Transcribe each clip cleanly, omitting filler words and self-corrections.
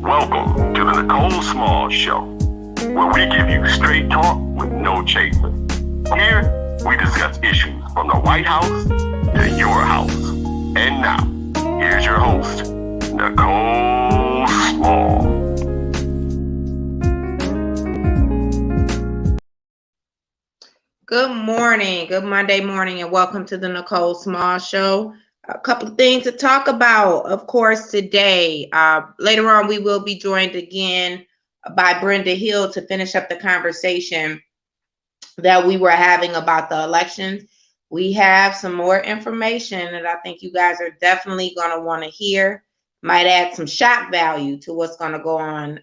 Welcome to the Nicole Small Show, where we give you straight talk with no chaser. Here, we discuss issues from the White House to your house. And now, here's your host, Nicole Small. Good morning, good Monday morning, and welcome to the Nicole Small Show. A couple of things to talk about, of course, today. Later on, we will be joined again by Brenda Hill to finish up the conversation that we were having about the elections. We have some more information that I think you guys are definitely going to want to hear. Might add some shock value to what's going to go on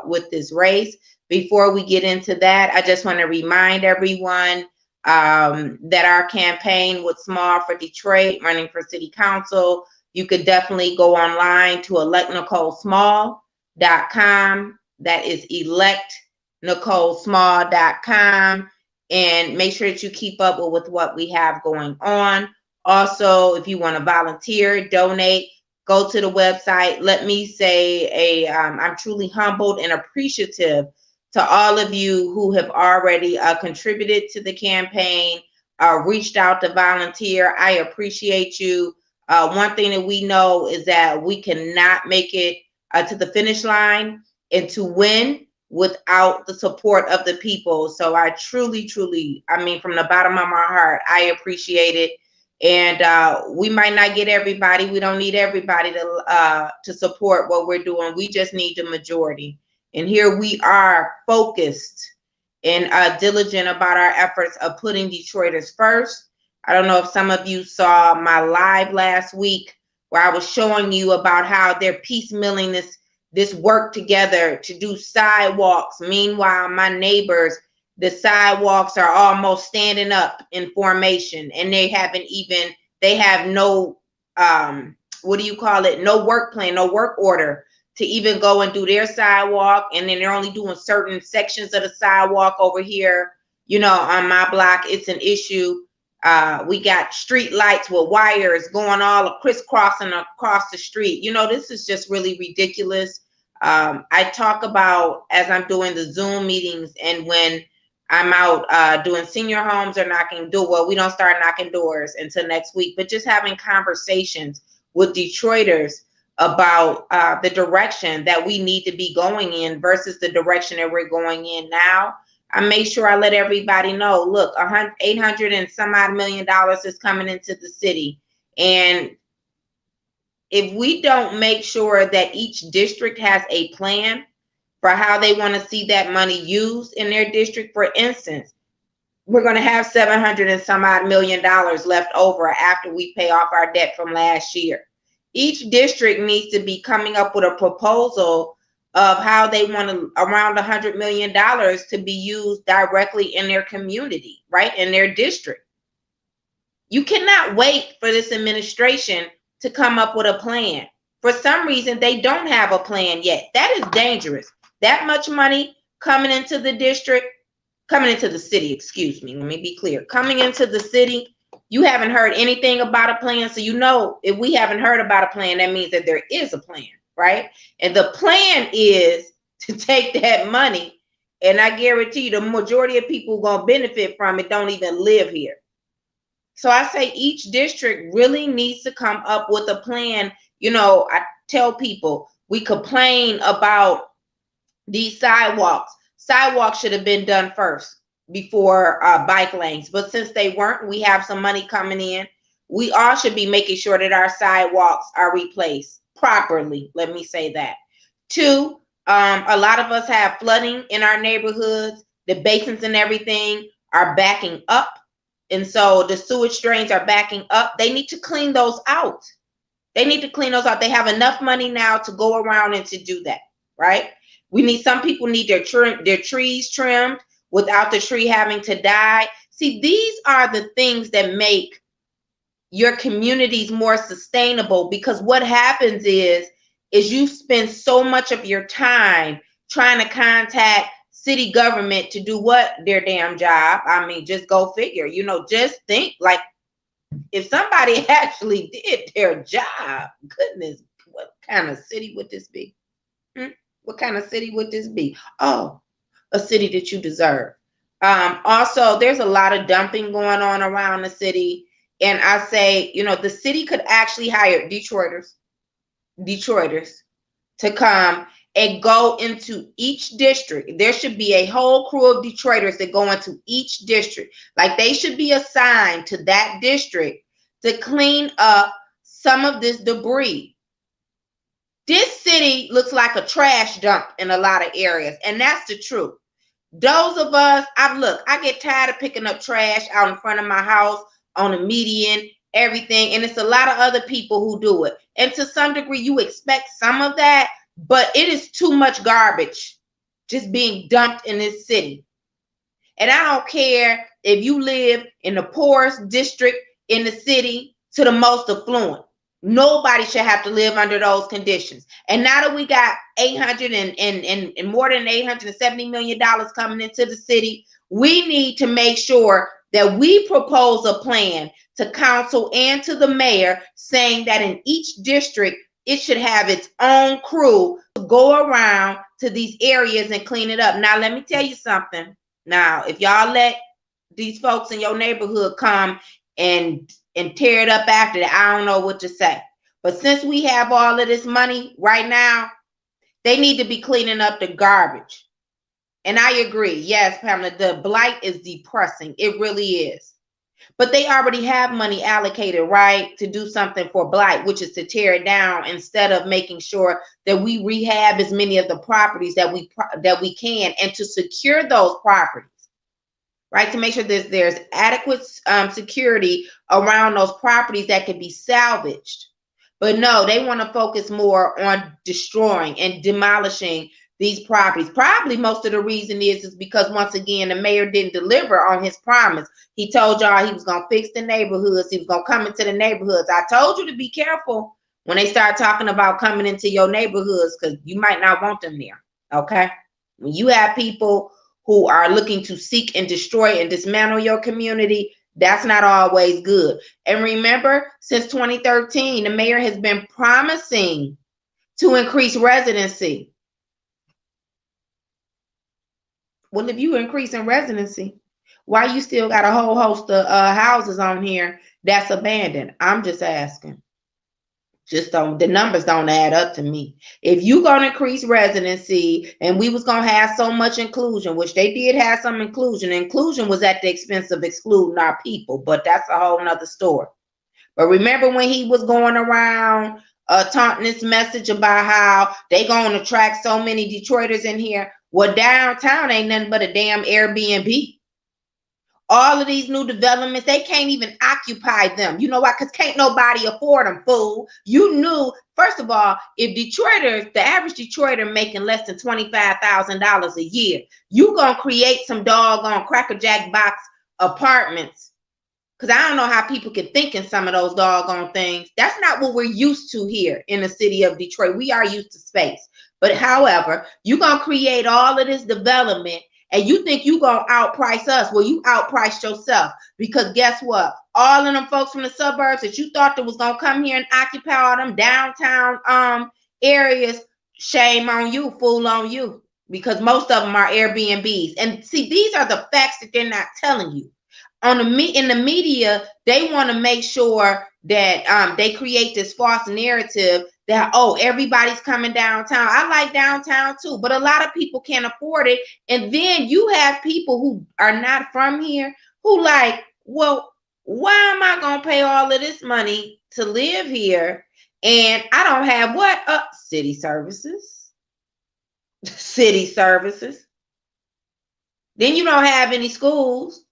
with this race. Before we get into that, I just want to remind everyone that our campaign with Small for Detroit, running for city council, you could definitely go online to electnicolesmall.com. That is electnicolesmall.com, and make sure that you keep up with what we have going on. Also, if you want to volunteer, donate, go to the website. Let me say I'm truly humbled and appreciative to all of you who have already contributed to the campaign, reached out to volunteer. I appreciate you. One thing that we know is that we cannot make it to the finish line and to win without the support of the people. So I truly, I mean, from the bottom of my heart, I appreciate it. And we might not get everybody. We don't need everybody to support what we're doing. We just need the majority. And here we are, focused and diligent about our efforts of putting Detroiters first. I don't know if some of you saw my live last week where I was showing you about how they're piecemealing this work together to do sidewalks. Meanwhile, my neighbors, the sidewalks are almost standing up in formation, and they have no, no work plan, no work order to even go and do their sidewalk. And then they're only doing certain sections of the sidewalk over here. You know, on my block, it's an issue. We got street lights with wires going all crisscrossing across the street. You know, this is just really ridiculous. I talk about, as I'm doing the Zoom meetings and when I'm out doing senior homes or knocking doors. Well, we don't start knocking doors until next week, but just having conversations with Detroiters about the direction that we need to be going in versus the direction that we're going in now. I make sure I let everybody know, look, $800 and some odd million is coming into the city. And if we don't make sure that each district has a plan for how they want to see that money used in their district, for instance, we're going to have $700 and some odd million left over after we pay off our debt from last year. Each district needs to be coming up with a proposal of how they want around $100 million to be used directly in their community, right? In their district. You cannot wait for this administration to come up with a plan. For some reason, they don't have a plan yet. That is dangerous. That much money coming into the city, excuse me, let me be clear. Coming into the city, you haven't heard anything about a plan. So, you know, if we haven't heard about a plan, that means that there is a plan, right? And the plan is to take that money. And I guarantee you the majority of people who are going to benefit from it don't even live here. So I say each district really needs to come up with a plan. You know, I tell people, we complain about these sidewalks. Sidewalks should have been done first before bike lanes, but since they weren't, we have some money coming in. We all should be making sure that our sidewalks are replaced properly. Let me say that. Two, a lot of us have flooding in our neighborhoods. The basins and everything are backing up, and so the sewage drains are backing up. They need to clean those out. They have enough money now to go around and to do that, right? Some people need their trees trimmed without the tree having to die. See, these are the things that make your communities more sustainable, because what happens is you spend so much of your time trying to contact city government to do what? Their damn job. I mean, just go figure. You know, just think, like, if somebody actually did their job, goodness, what kind of city would this be? What kind of city would this be? Oh, a city that you deserve. Also, there's a lot of dumping going on around the city. And I say, the city could actually hire Detroiters to come and go into each district. There should be a whole crew of Detroiters that go into each district. Like they should be assigned to that district to clean up some of this debris. This city looks like a trash dump in a lot of areas, and that's the truth. Those of us, I get tired of picking up trash out in front of my house, on the median, everything, and it's a lot of other people who do it. And to some degree, you expect some of that, but it is too much garbage just being dumped in this city. And I don't care if you live in the poorest district in the city to the most affluent. Nobody should have to live under those conditions. And now that we got 800 and more than $870 million coming into the city, we need to make sure that we propose a plan to council and to the mayor saying that in each district, it should have its own crew to go around to these areas and clean it up. Now, let me tell you something. Now, if y'all let these folks in your neighborhood come and tear it up after that, I don't know what to say. But since we have all of this money right now, they need to be cleaning up the garbage. And I agree. Yes, Pamela, the blight is depressing. It really is. But they already have money allocated, right, to do something for blight, which is to tear it down instead of making sure that we rehab as many of the properties that we can, and to secure those properties. Right, to make sure there's adequate security around those properties that can be salvaged. But no, they want to focus more on destroying and demolishing these properties. Probably most of the reason is because, once again, the mayor didn't deliver on his promise. He told y'all he was going to fix the neighborhoods. He was going to come into the neighborhoods. I told you to be careful when they start talking about coming into your neighborhoods, because you might not want them there, okay? When you have people who are looking to seek and destroy and dismantle your community, that's not always good. And remember, since 2013, the mayor has been promising to increase residency. Well, if you increase in residency, why you still got a whole host of houses on here that's abandoned? I'm just asking. The numbers don't add up to me. If you gonna increase residency and we was gonna have so much inclusion, which they did have some inclusion was at the expense of excluding our people, but that's a whole nother story. But remember when he was going around taunting this message about how they gonna attract so many Detroiters in here? Well, downtown ain't nothing but a damn Airbnb. All of these new developments, they can't even occupy them. You know why? Because can't nobody afford them, fool. You knew, first of all, if Detroiters, the average Detroiter making less than $25,000 a year, you going to create some doggone crackerjack box apartments. Because I don't know how people can think in some of those doggone things. That's not what we're used to here in the city of Detroit. We are used to space. But however, you're going to create all of this development, and you think you gonna outprice us. Well, you outpriced yourself, because guess what? All of them folks from the suburbs that you thought that was gonna come here and occupy all them downtown areas, shame on you, fool on you, because most of them are Airbnbs. And see, these are the facts that they're not telling you. In the media, they want to make sure that they create this false narrative that, oh, everybody's coming downtown. I like downtown too, but a lot of people can't afford it. And then you have people who are not from here who like, well, why am I going to pay all of this money to live here? And I don't have what? City services. City services. Then you don't have any schools.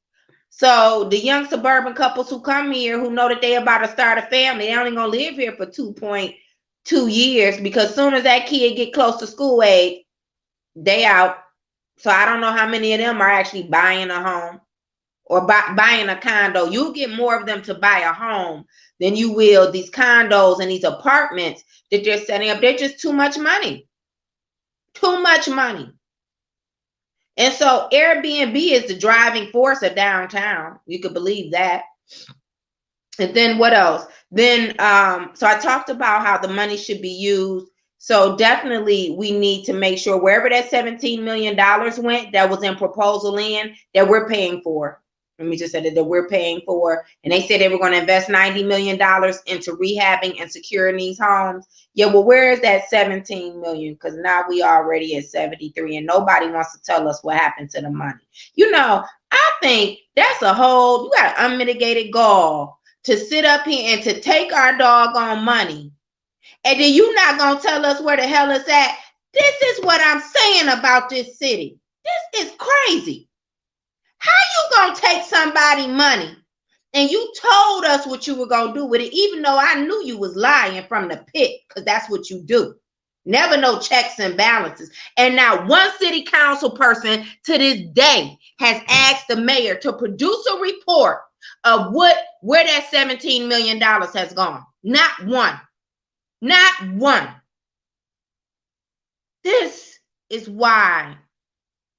So the young suburban couples who come here, who know that they're about to start a family, they only going to live here for 2.2 years, because as soon as that kid get close to school age, they out. So I don't know how many of them are actually buying a home or buying a condo. You'll get more of them to buy a home than you will these condos and these apartments that they're setting up. They're just too much money. Too much money. And so Airbnb is the driving force of downtown. You could believe that. And then what else? Then, so I talked about how the money should be used So definitely we need to make sure wherever that $17 million went that was in proposal land that we're paying for. Let me just say that we're paying for. And they said they were going to invest $90 million into rehabbing and securing these homes. Yeah, well, where is that 17 million? Because now we already at 73 and nobody wants to tell us what happened to the money. You know, I think that's a whole, you got unmitigated gall to sit up here and to take our doggone money. And then you not going to tell us where the hell it's at. This is what I'm saying about this city. This is crazy. How you going to take somebody money and you told us what you were going to do with it, even though I knew you was lying from the pit, because that's what you do. Never no checks and balances. And now one city council person to this day has asked the mayor to produce a report of where that $17 million has gone. Not one. Not one. This is why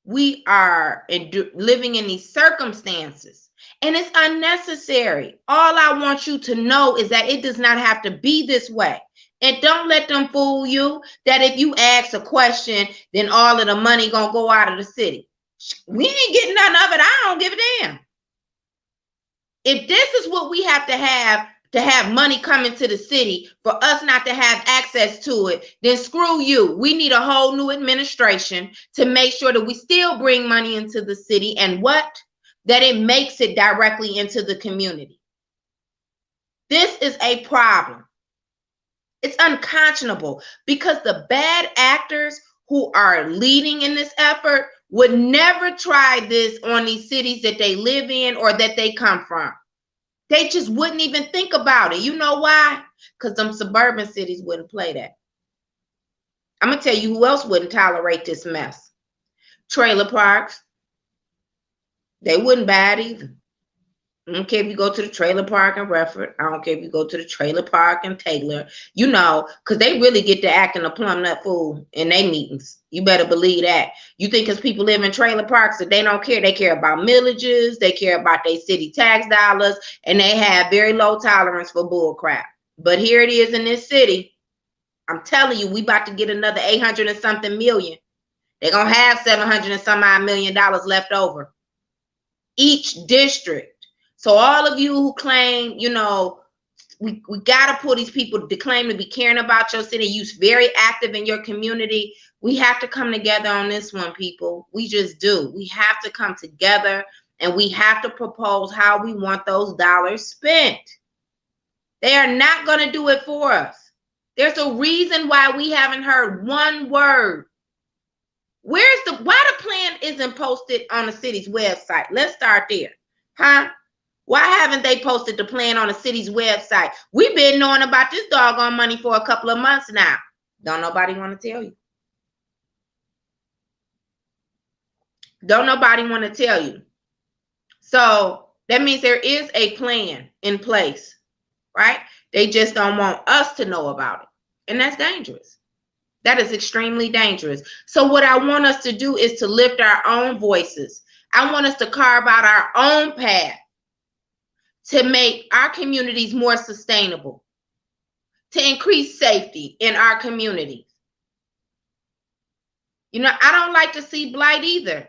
we are living in these circumstances, and it's unnecessary. All I want you to know is that it does not have to be this way. And don't let them fool you that if you ask a question, then all of the money gonna go out of the city. We ain't getting none of it. I don't give a damn. If this is what we have to have money come into the city for us not to have access to it, then screw you. We need a whole new administration to make sure that we still bring money into the city and that it makes it directly into the community. This is a problem. It's unconscionable because the bad actors who are leading in this effort would never try this on these cities that they live in or that they come from. They just wouldn't even think about it. You know why? Because them suburban cities wouldn't play that. I'm going to tell you who else wouldn't tolerate this mess. Trailer parks. They wouldn't buy it either. I don't care if you go to the trailer park in Redford. I don't care if you go to the trailer park in Taylor. You know, because they really get to acting a plumb nut fool in their meetings. You better believe that. You think because people live in trailer parks that they don't care. They care about millages. They care about their city tax dollars. And they have very low tolerance for bull crap. But here it is in this city. I'm telling you, we about to get another 800 and something million. They're going to have 700 and some odd $1 million left over. Each district. So all of you who claim, you know, we got to pull these people to claim to be caring about your city, you very active in your community. We have to come together on this one, people. We just do. We have to come together and we have to propose how we want those dollars spent. They are not going to do it for us. There's a reason why we haven't heard one word. Why the plan isn't posted on the city's website? Let's start there. Huh? Why haven't they posted the plan on the city's website? We've been knowing about this doggone money for a couple of months now. Don't nobody want to tell you. Don't nobody want to tell you. So that means there is a plan in place, right? They just don't want us to know about it. And that's dangerous. That is extremely dangerous. So what I want us to do is to lift our own voices. I want us to carve out our own path to make our communities more sustainable, to increase safety in our communities. You know, I don't like to see blight either,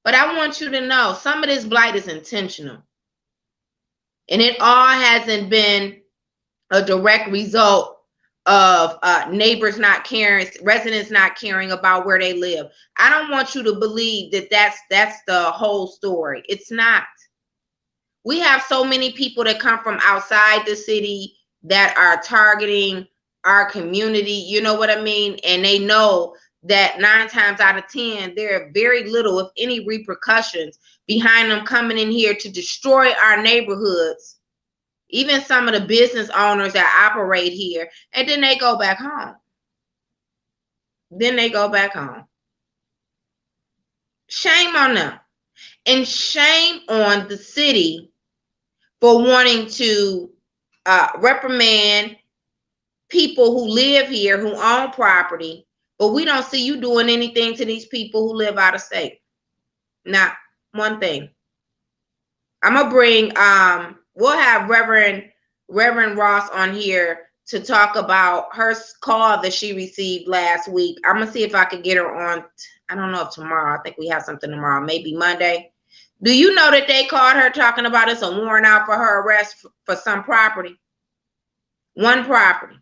but I want you to know some of this blight is intentional. And it all hasn't been a direct result of neighbors not caring, residents not caring about where they live. I don't want you to believe that that's the whole story. It's not. We have so many people that come from outside the city that are targeting our community, you know what I mean? And they know that 9 times out of 10, there are very little, if any, repercussions behind them coming in here to destroy our neighborhoods, even some of the business owners that operate here, and then they go back home. Then they go back home. Shame on them. And shame on the city for wanting to reprimand people who live here, who own property, but we don't see you doing anything to these people who live out of state. Not one thing. I'm gonna bring we'll have Reverend Ross on here to talk about her call that she received last week. I'm going to see if I can get her on. I don't know if tomorrow. I think we have something tomorrow, maybe Monday. Do you know that they called her talking about it's a warrant out for her arrest for some property? One property.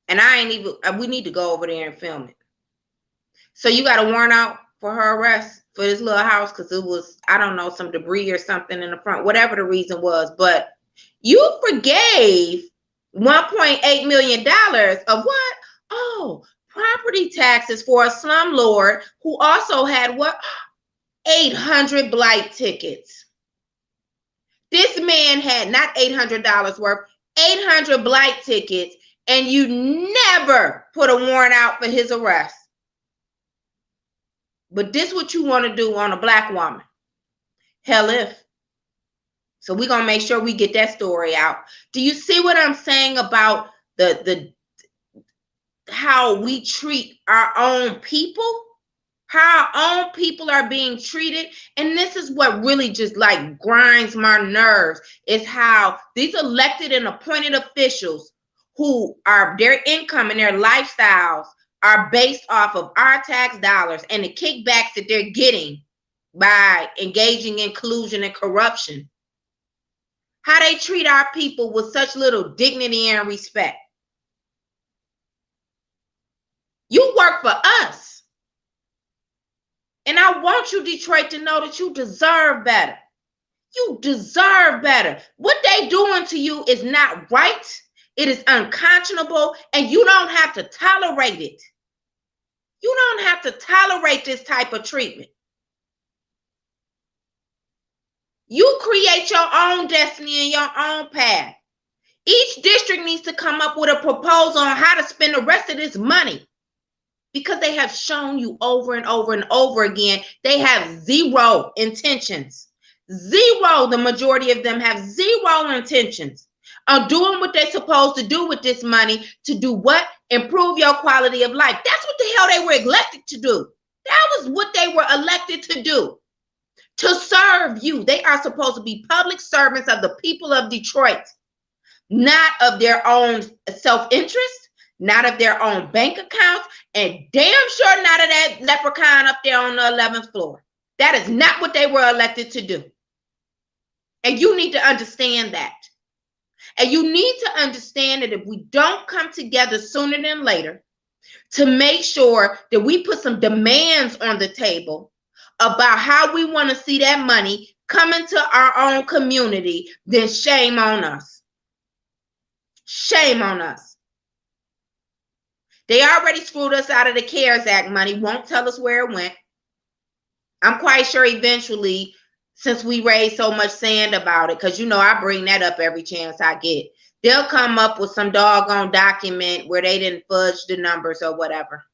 And I ain't even, we need to go over there and film it. So you got a warrant out for her arrest for this little house because it was, I don't know, some debris or something in the front, whatever the reason was. But you forgave $1.8 million of what? Oh, property taxes for a slumlord who also had what? 800 blight tickets. This man had not $800 worth, 800 blight tickets, and you never put a warrant out for his arrest. But this what you want to do on a black woman. Hell if. So we're going to make sure we get that story out. Do you see what I'm saying about the how we treat our own people? How our own people are being treated. And this is what really just like grinds my nerves, is how these elected and appointed officials who are, their income and their lifestyles are based off of our tax dollars and the kickbacks that they're getting by engaging in collusion and corruption. How they treat our people with such little dignity and respect. You work for us. And I want you, Detroit, to know that you deserve better. You deserve better. What they doing to you is not right. It is unconscionable, and you don't have to tolerate it. You don't have to tolerate this type of treatment. You create your own destiny and your own path. Each district needs to come up with a proposal on how to spend the rest of this money, because they have shown you over and over and over again, they have zero intentions. Zero, the majority of them have zero intentions on doing what they're supposed to do with this money. To do what? Improve your quality of life. That's what the hell they were elected to do. That was what they were elected to do. To serve you. They are supposed to be public servants of the people of Detroit, not of their own self-interest, not of their own bank accounts, and damn sure not of that leprechaun up there on the 11th floor. That is not what they were elected to do. And you need to understand that. And you need to understand that if we don't come together sooner than later to make sure that we put some demands on the table about how we want to see that money come into our own community, then shame on us. Shame on us. They already screwed us out of the CARES Act money, won't tell us where it went. I'm quite sure eventually, since we raised so much sand about it, because you know I bring that up every chance I get, they'll come up with some doggone document where they didn't fudge the numbers or whatever.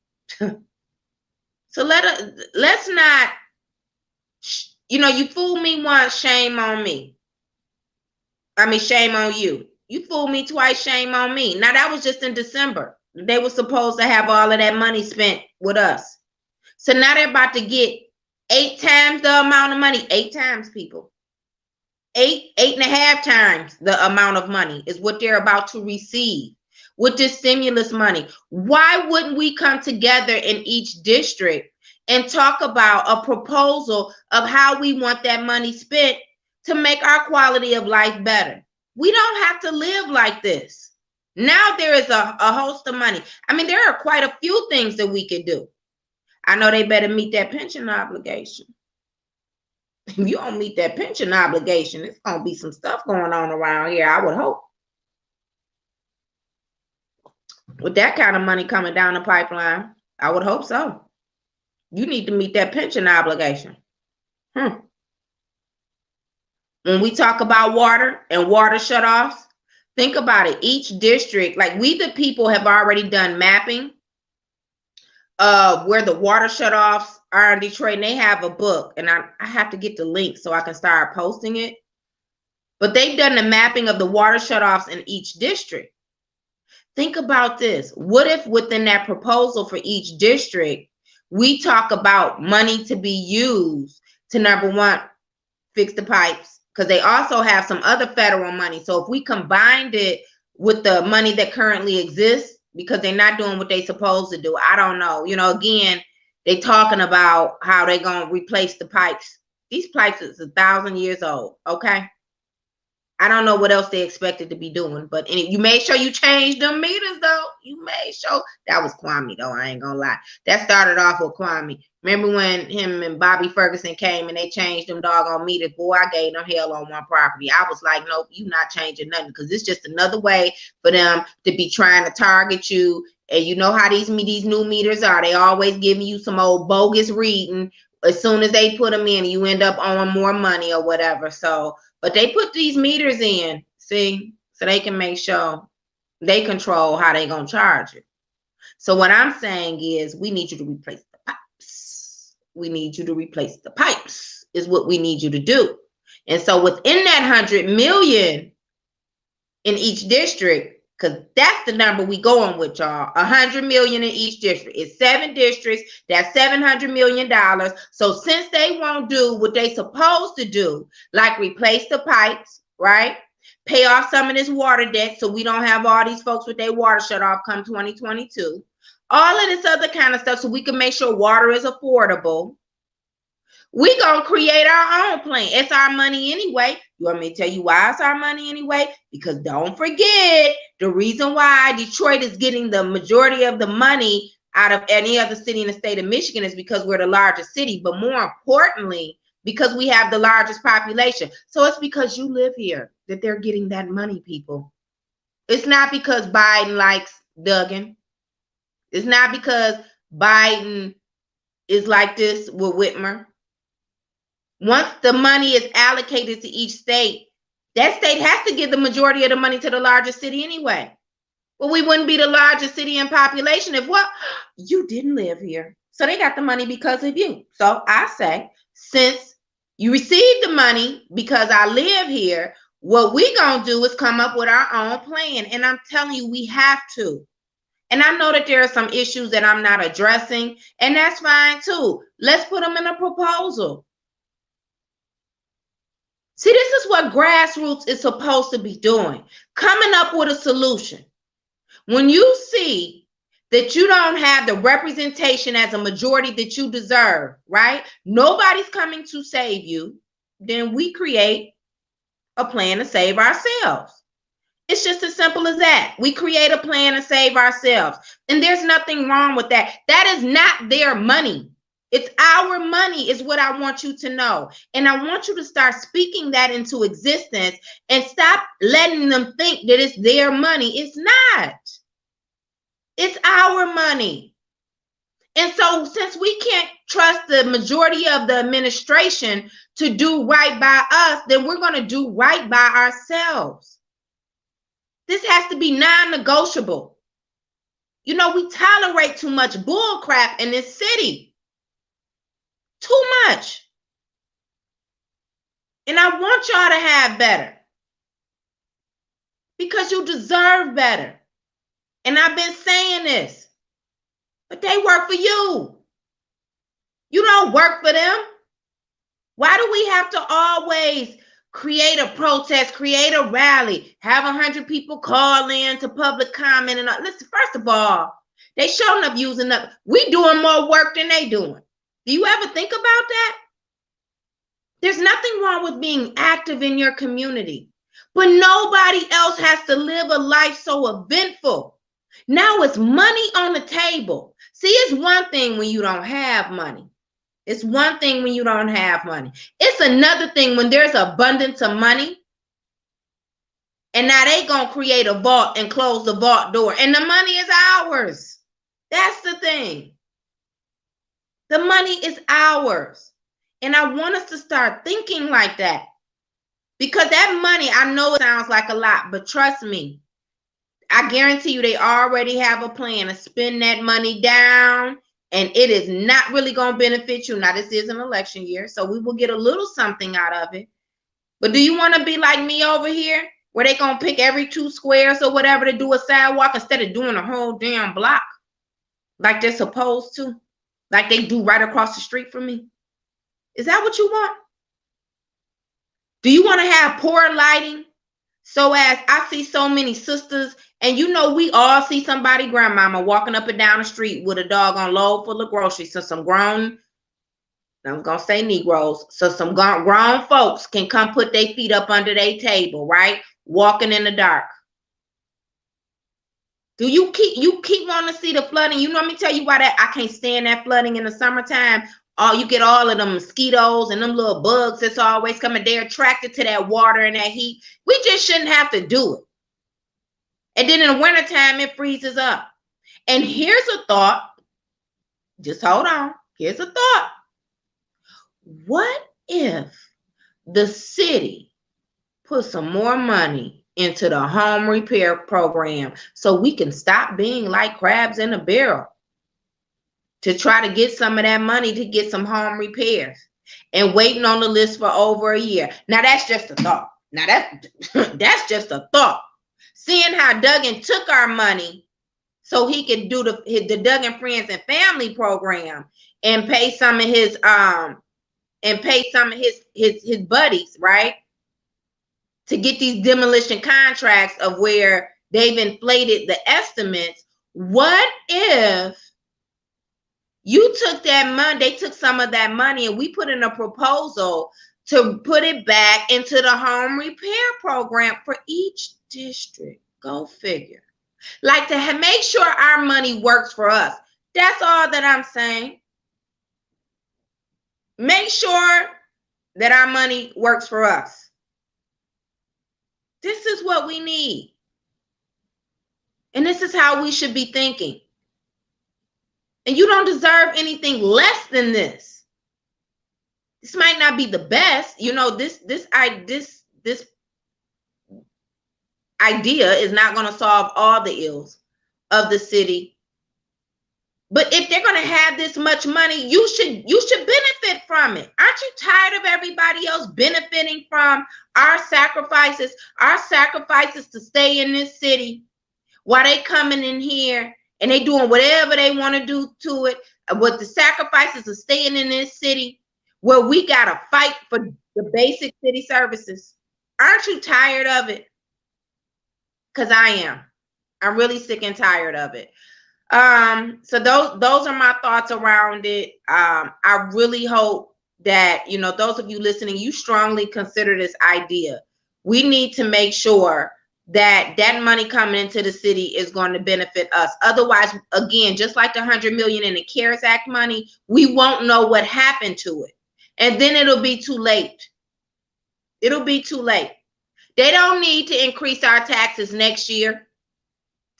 So let's not, you know, you fool me once, shame on me. I mean, shame on you. You fooled me twice, shame on me. Now, that was just in December. They were supposed to have all of that money spent with us. So now they're about to get 8 times the amount of money. 8 times, people. 8.5 times the amount of money is what they're about to receive with this stimulus money. Why wouldn't we come together in each district and talk about a proposal of how we want that money spent to make our quality of life better? We don't have to live like this. Now there is a host of money. I mean, there are quite a few things that we could do. I know they better meet that pension obligation. If you don't meet that pension obligation, it's going to be some stuff going on around here, I would hope. With that kind of money coming down the pipeline, I would hope so. You need to meet that pension obligation. When we talk about water and water shutoffs, think about it. Each district, like we the people have already done mapping of where the water shutoffs are in Detroit, and they have a book, and I have to get the link so I can start posting it. But they've done the mapping of the water shutoffs in each district. Think about this. What if within that proposal for each district, we talk about money to be used to, number one, fix the pipes, because they also have some other federal money. So if we combined it with the money that currently exists, because they're not doing what they're supposed to do, I don't know. You know, again, they talking about how they're going to replace the pipes. These pipes is 1,000 years old, okay? I don't know what else they expected to be doing, but you made sure you changed them meters, though. You made sure. That was Kwame, though. I ain't gonna lie. That started off with Kwame. Remember when him and Bobby Ferguson came and they changed them doggone meters? Boy, I gave them hell on one property. I was like, nope, you not changing nothing, because it's just another way for them to be trying to target you. And you know how these new meters are. They always giving you some old bogus reading. As soon as they put them in, you end up owing more money or whatever. So, but they put these meters in, see, so they can make sure they control how they gonna charge it. So what I'm saying is we need you to replace the pipes. We need you to replace the pipes is what we need you to do. And so within that 100 million in each district, because that's the number we going with, y'all. 100 million in each district. It's 7 districts. That's $700 million. So since they won't do what they supposed to do, like replace the pipes, right? Pay off some of this water debt so we don't have all these folks with their water shut off come 2022. All of this other kind of stuff so we can make sure water is affordable. We gonna create our own plan. It's our money anyway. You want me to tell you why it's our money anyway? Because don't forget, the reason why Detroit is getting the majority of the money out of any other city in the state of Michigan is because we're the largest city, but more importantly, because we have the largest population. So it's because you live here that they're getting that money, people. It's not because Biden likes Duggan. It's not because Biden is like this with Whitmer. Once the money is allocated to each state, that state has to give the majority of the money to the largest city anyway. Well, we wouldn't be the largest city in population if what? You didn't live here. So they got the money because of you. So I say, since you received the money because I live here, what we gonna do is come up with our own plan. And I'm telling you, we have to. And I know that there are some issues that I'm not addressing, and that's fine too. Let's put them in a proposal. See, this is what grassroots is supposed to be doing, coming up with a solution. When you see that you don't have the representation as a majority that you deserve, right? Nobody's coming to save you, then we create a plan to save ourselves. It's just as simple as that. We create a plan to save ourselves. And there's nothing wrong with that. That is not their money. It's our money is what I want you to know. And I want you to start speaking that into existence and stop letting them think that it's their money. It's not. It's our money. And so since we can't trust the majority of the administration to do right by us, then we're going to do right by ourselves. This has to be non-negotiable. You know, we tolerate too much bull crap in this city. Too much. And I want y'all to have better. Because you deserve better. And I've been saying this. But they work for you. You don't work for them. Why do we have to always create a protest, create a rally, have 100 people call in to public comment? And listen, first of all, they showing up using up. We doing more work than they doing. Do you ever think about that? There's nothing wrong with being active in your community, but nobody else has to live a life so eventful. Now it's money on the table. See, it's one thing when you don't have money. It's one thing when you don't have money. It's another thing when there's abundance of money. And now they gonna create a vault and close the vault door. And the money is ours. That's the thing. The money is ours. And I want us to start thinking like that. Because that money, I know it sounds like a lot, but trust me, I guarantee you they already have a plan to spend that money down, and it is not really going to benefit you. Now, this is an election year, so we will get a little something out of it. But do you want to be like me over here, where they going to pick every 2 squares or whatever to do a sidewalk instead of doing a whole damn block like they're supposed to, like they do right across the street from me? Is that what you want? Do you want to have poor lighting? So as I see so many sisters, and you know, we all see somebody grandmama walking up and down the street with a doggone load full of groceries. So some grown, I'm gonna say Negroes, so some grown folks can come put their feet up under their table, right? Walking in the dark. Do you keep wanting to see the flooding? You know, let me tell you why that I can't stand that flooding in the summertime. Oh, you get all of them mosquitoes and them little bugs that's always coming. They're attracted to that water and that heat. We just shouldn't have to do it. And then in the wintertime, it freezes up. And here's a thought. Just hold on. Here's a thought. What if the city put some more money into the home repair program so we can stop being like crabs in a barrel to try to get some of that money to get some home repairs and waiting on the list for over a year? Now, that's just a thought. Now, that's just a thought. Seeing how Duggan took our money so he could do the Duggan Friends and Family program and pay some of his his buddies, right? To get these demolition contracts of where they've inflated the estimates. What if you took that money, they took some of that money, and we put in a proposal to put it back into the home repair program for each district? Go figure. Like, to make sure our money works for us. That's all that I'm saying. Make sure that our money works for us. This is what we need. And this is how we should be thinking. And you don't deserve anything less than this. This might not be the best. You know, this idea is not going to solve all the ills of the city. But if they're going to have this much money, you should benefit from it. Aren't you tired of everybody else benefiting from our sacrifices to stay in this city while they coming in here and they doing whatever they want to do to it, with the sacrifices of staying in this city where we got to fight for the basic city services? Aren't you tired of it? Because I am. I'm really sick and tired of it. So those are my thoughts around it. I really hope that, you know, those of you listening, you strongly consider this idea. We need to make sure that that money coming into the city is going to benefit us. Otherwise, again, just like the $100 million in the CARES Act money, we won't know what happened to it. And then it'll be too late. It'll be too late. They don't need to increase our taxes next year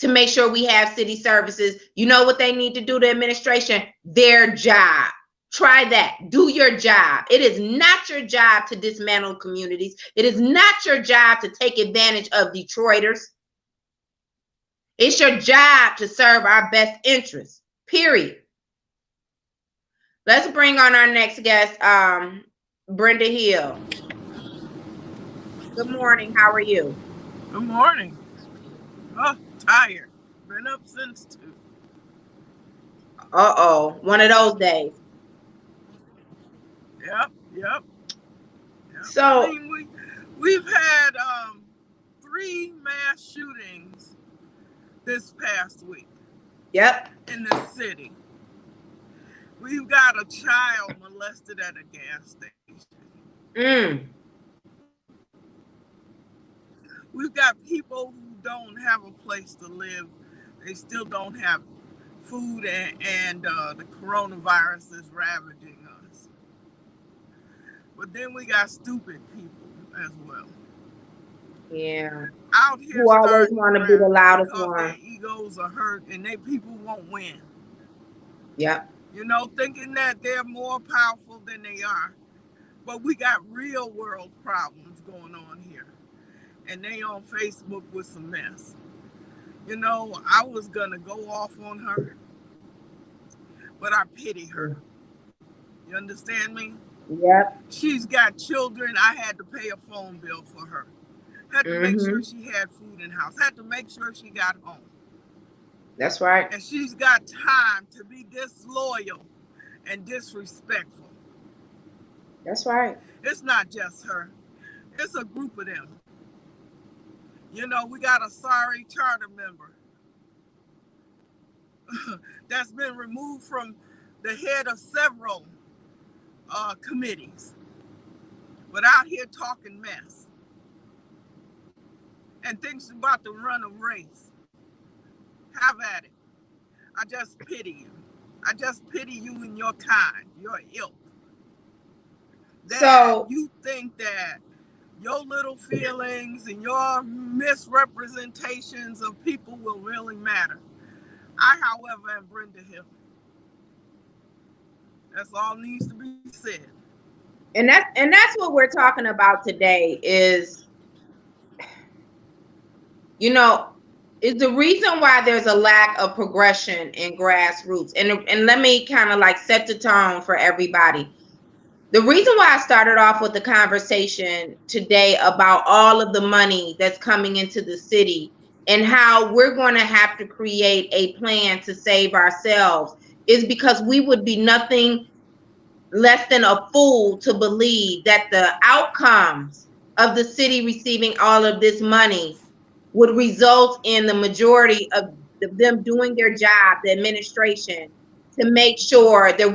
to make sure we have city services. You know what they need to do, the administration? Their job. Try that. Do your job. It is not your job to dismantle communities. It is not your job to take advantage of Detroiters. It's your job to serve our best interests, period. Let's bring on our next guest, Brenda Hill. Good morning. How are you? Good morning. Oh, tired. Been up since 2. Uh-oh. One of those days. Yep. So, I mean, we've had 3 mass shootings this past week. Yep. In the city. We've got a child molested at a gas station. We've got people who don't have a place to live. They still don't have food, and the coronavirus is ravaging us. But then we got stupid people as well. Yeah. Out here, who always want to be the loudest one. Their egos are hurt, and people won't win. Yep. You know, thinking that they're more powerful than they are. But we got real world problems going on here. And they on Facebook with some mess. You know, I was going to go off on her, but I pity her. You understand me? Yep. She's got children. I had to pay a phone bill for her. Had to make sure she had food in the house. Had to make sure she got home. That's right. And she's got time to be disloyal and disrespectful. That's right. It's not just her. It's a group of them. You know, we got a sorry charter member that's been removed from the head of several committees, but out here talking mess and thinks about to run a race. Have at it. I just pity you. I just pity you and your kind, your ilk. That So you think that your little feelings and your misrepresentations of people will really matter. I, however, am Brenda Hill. That's all needs to be said. and that's what we're talking about today is, you know, is the reason why there's a lack of progression in grassroots. And let me kind of like set the tone for everybody. The reason why I started off with the conversation today about all of the money that's coming into the city and how we're going to have to create a plan to save ourselves is because we would be nothing less than a fool to believe that the outcomes of the city receiving all of this money would result in the majority of them doing their job, the administration, to make sure that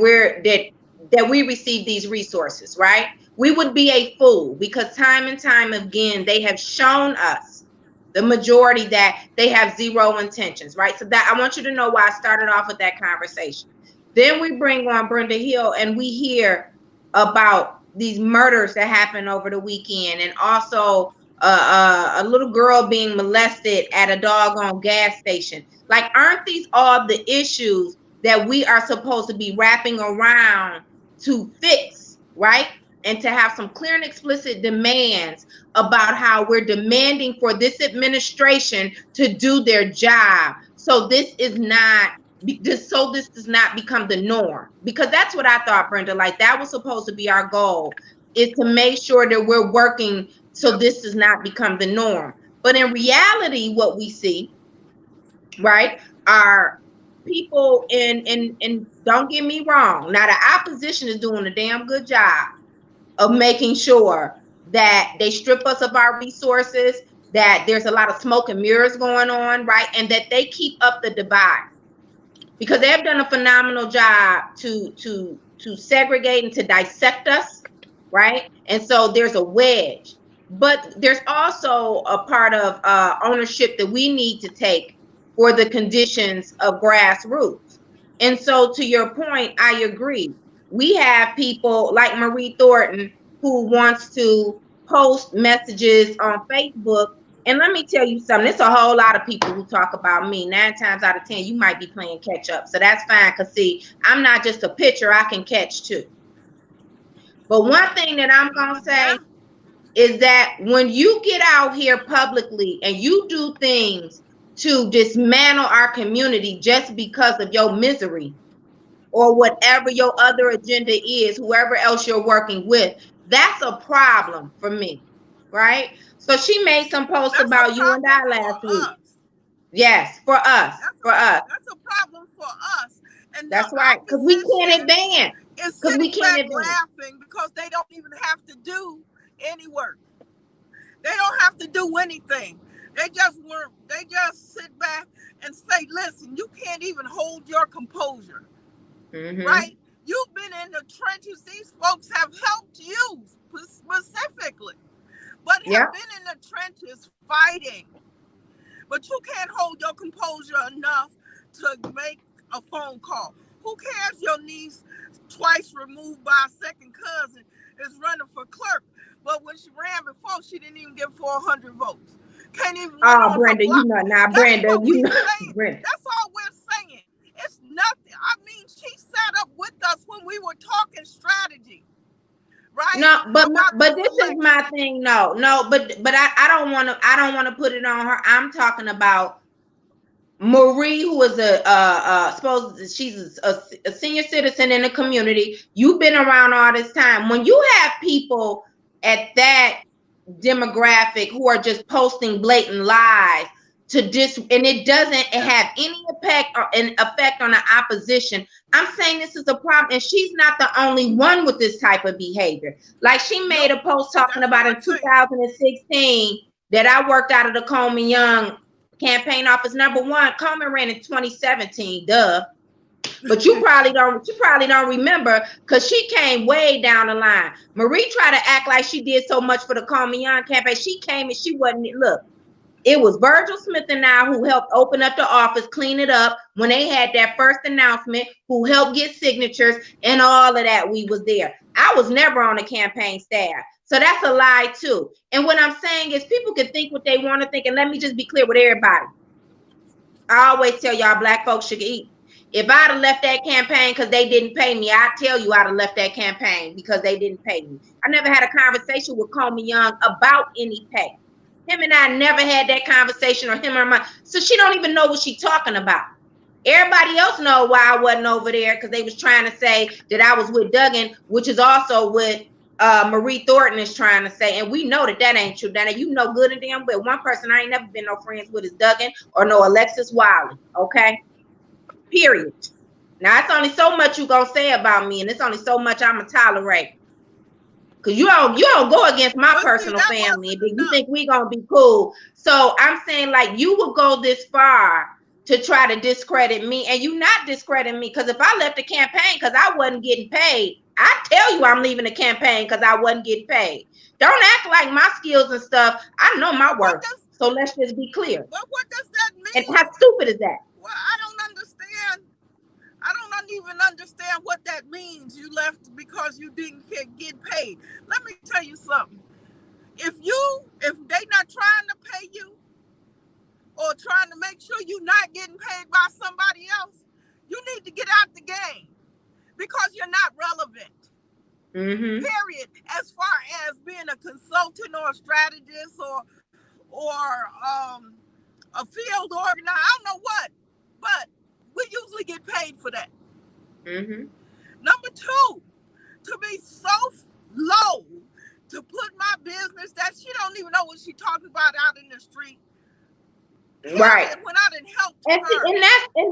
we receive these resources, right? We would be a fool because time and time again, they have shown us, the majority, that they have zero intentions, right? So that I want you to know why I started off with that conversation. Then we bring on Brenda Hill and we hear about these murders that happened over the weekend, and also a little girl being molested at a doggone gas station. Like, aren't these all the issues that we are supposed to be wrapping around to fix, right? And to have some clear and explicit demands about how we're demanding for this administration to do their job. So this is not this does not become the norm, because that's what I thought, Brenda. Like, that was supposed to be our goal, is to make sure that we're working so this does not become the norm. But in reality, what we see, right, are people in don't get me wrong, now the opposition is doing a damn good job of making sure that they strip us of our resources, that there's a lot of smoke and mirrors going on, right, and that they keep up the divide, because they've done a phenomenal job to segregate and to dissect us, right? And so there's a wedge, but there's also a part of ownership that we need to take for the conditions of grassroots. And so, to your point, I agree. We have people like Marie Thornton who wants to post messages on Facebook. And let me tell you something, there's a whole lot of people who talk about me. 9 times out of 10, you might be playing catch up. So that's fine, because see, I'm not just a pitcher, I can catch too. But one thing that I'm going to say is that when you get out here publicly and you do things to dismantle our community just because of your misery or whatever your other agenda is, whoever else you're working with, that's a problem for me, right? So she made some posts about you and I last week. Yes, for us. That's a problem for us. And that's right, because we can't advance. Because we can't advance. Laughing because they don't even have to do any work. They don't have to do anything. They just sit back and say, listen, you can't even hold your composure. Mm-hmm. Right? You've been in the trenches. These folks have helped you specifically, but have been in the trenches fighting. But you can't hold your composure enough to make a phone call. Who cares your niece, twice removed by a second cousin, is running for clerk? But when she ran before, she didn't even get 400 votes. Can't even win on Brenda, you know now, Brenda, you know. Brenda. That's all we're saying. It's nothing. I mean, she sat up with us when we were talking strategy, right? No, but this is my thing. No, but I don't want to put it on her. I'm talking about Marie, who is suppose she's a senior citizen in the community. You've been around all this time. When you have people at that demographic who are just posting blatant lies, and it doesn't have any effect on the opposition. I'm saying this is a problem, and she's not the only one with this type of behavior. Like, she made a post talking about in 2016 that I worked out of the Coleman Young campaign office. Number one, Coleman ran in 2017, duh. But you probably don't remember, because she came way down the line. Marie tried to act like she did so much for the Coleman Young campaign. She came and she wasn't. Look, it was Virgil Smith and I who helped open up the office, clean it up when they had that first announcement, who helped get signatures and all of that. We was there. I was never on the campaign staff. So that's a lie too. And what I'm saying is, people can think what they want to think. And let me just be clear with everybody. I always tell y'all, black folks should eat. If I'd have left that campaign because they didn't pay me, I tell you I'd have left that campaign because they didn't pay me. I never had a conversation with Coleman Young about any pay. Him and I never had that conversation, or him or my. So she don't even know what she's talking about. Everybody else know why I wasn't over there, because they was trying to say that I was with Duggan, which is also what Marie Thornton is trying to say. And we know that that ain't true. Dana, you know good and damn well. One person I ain't never been no friends with is Duggan or no Alexis Wiley. Okay. Period. Now, it's only so much you gonna say about me, and it's only so much I'm gonna tolerate. Cause you don't go against my personal family, but you think we gonna be cool. So I'm saying, like, you would go this far to try to discredit me, and you not discrediting me. Because if I left the campaign because I wasn't getting paid, I tell you I'm leaving the campaign because I wasn't getting paid. Don't act like my skills and stuff. I know my worth. So let's just be clear. But what does that mean? And how stupid is that? Well, I don't understand. I don't even understand what that means. You left because you didn't get paid. Let me tell you something. If they not trying to pay you, or trying to make sure you're not getting paid by somebody else, you need to get out the game, because you're not relevant. Mm-hmm. Period. As far as being a consultant or a strategist or a field organizer, I don't know what, but we usually get paid for that. Mm-hmm. Number two, to be so low to put my business that she don't even know what she talking about out in the street. Right. When I didn't help her. And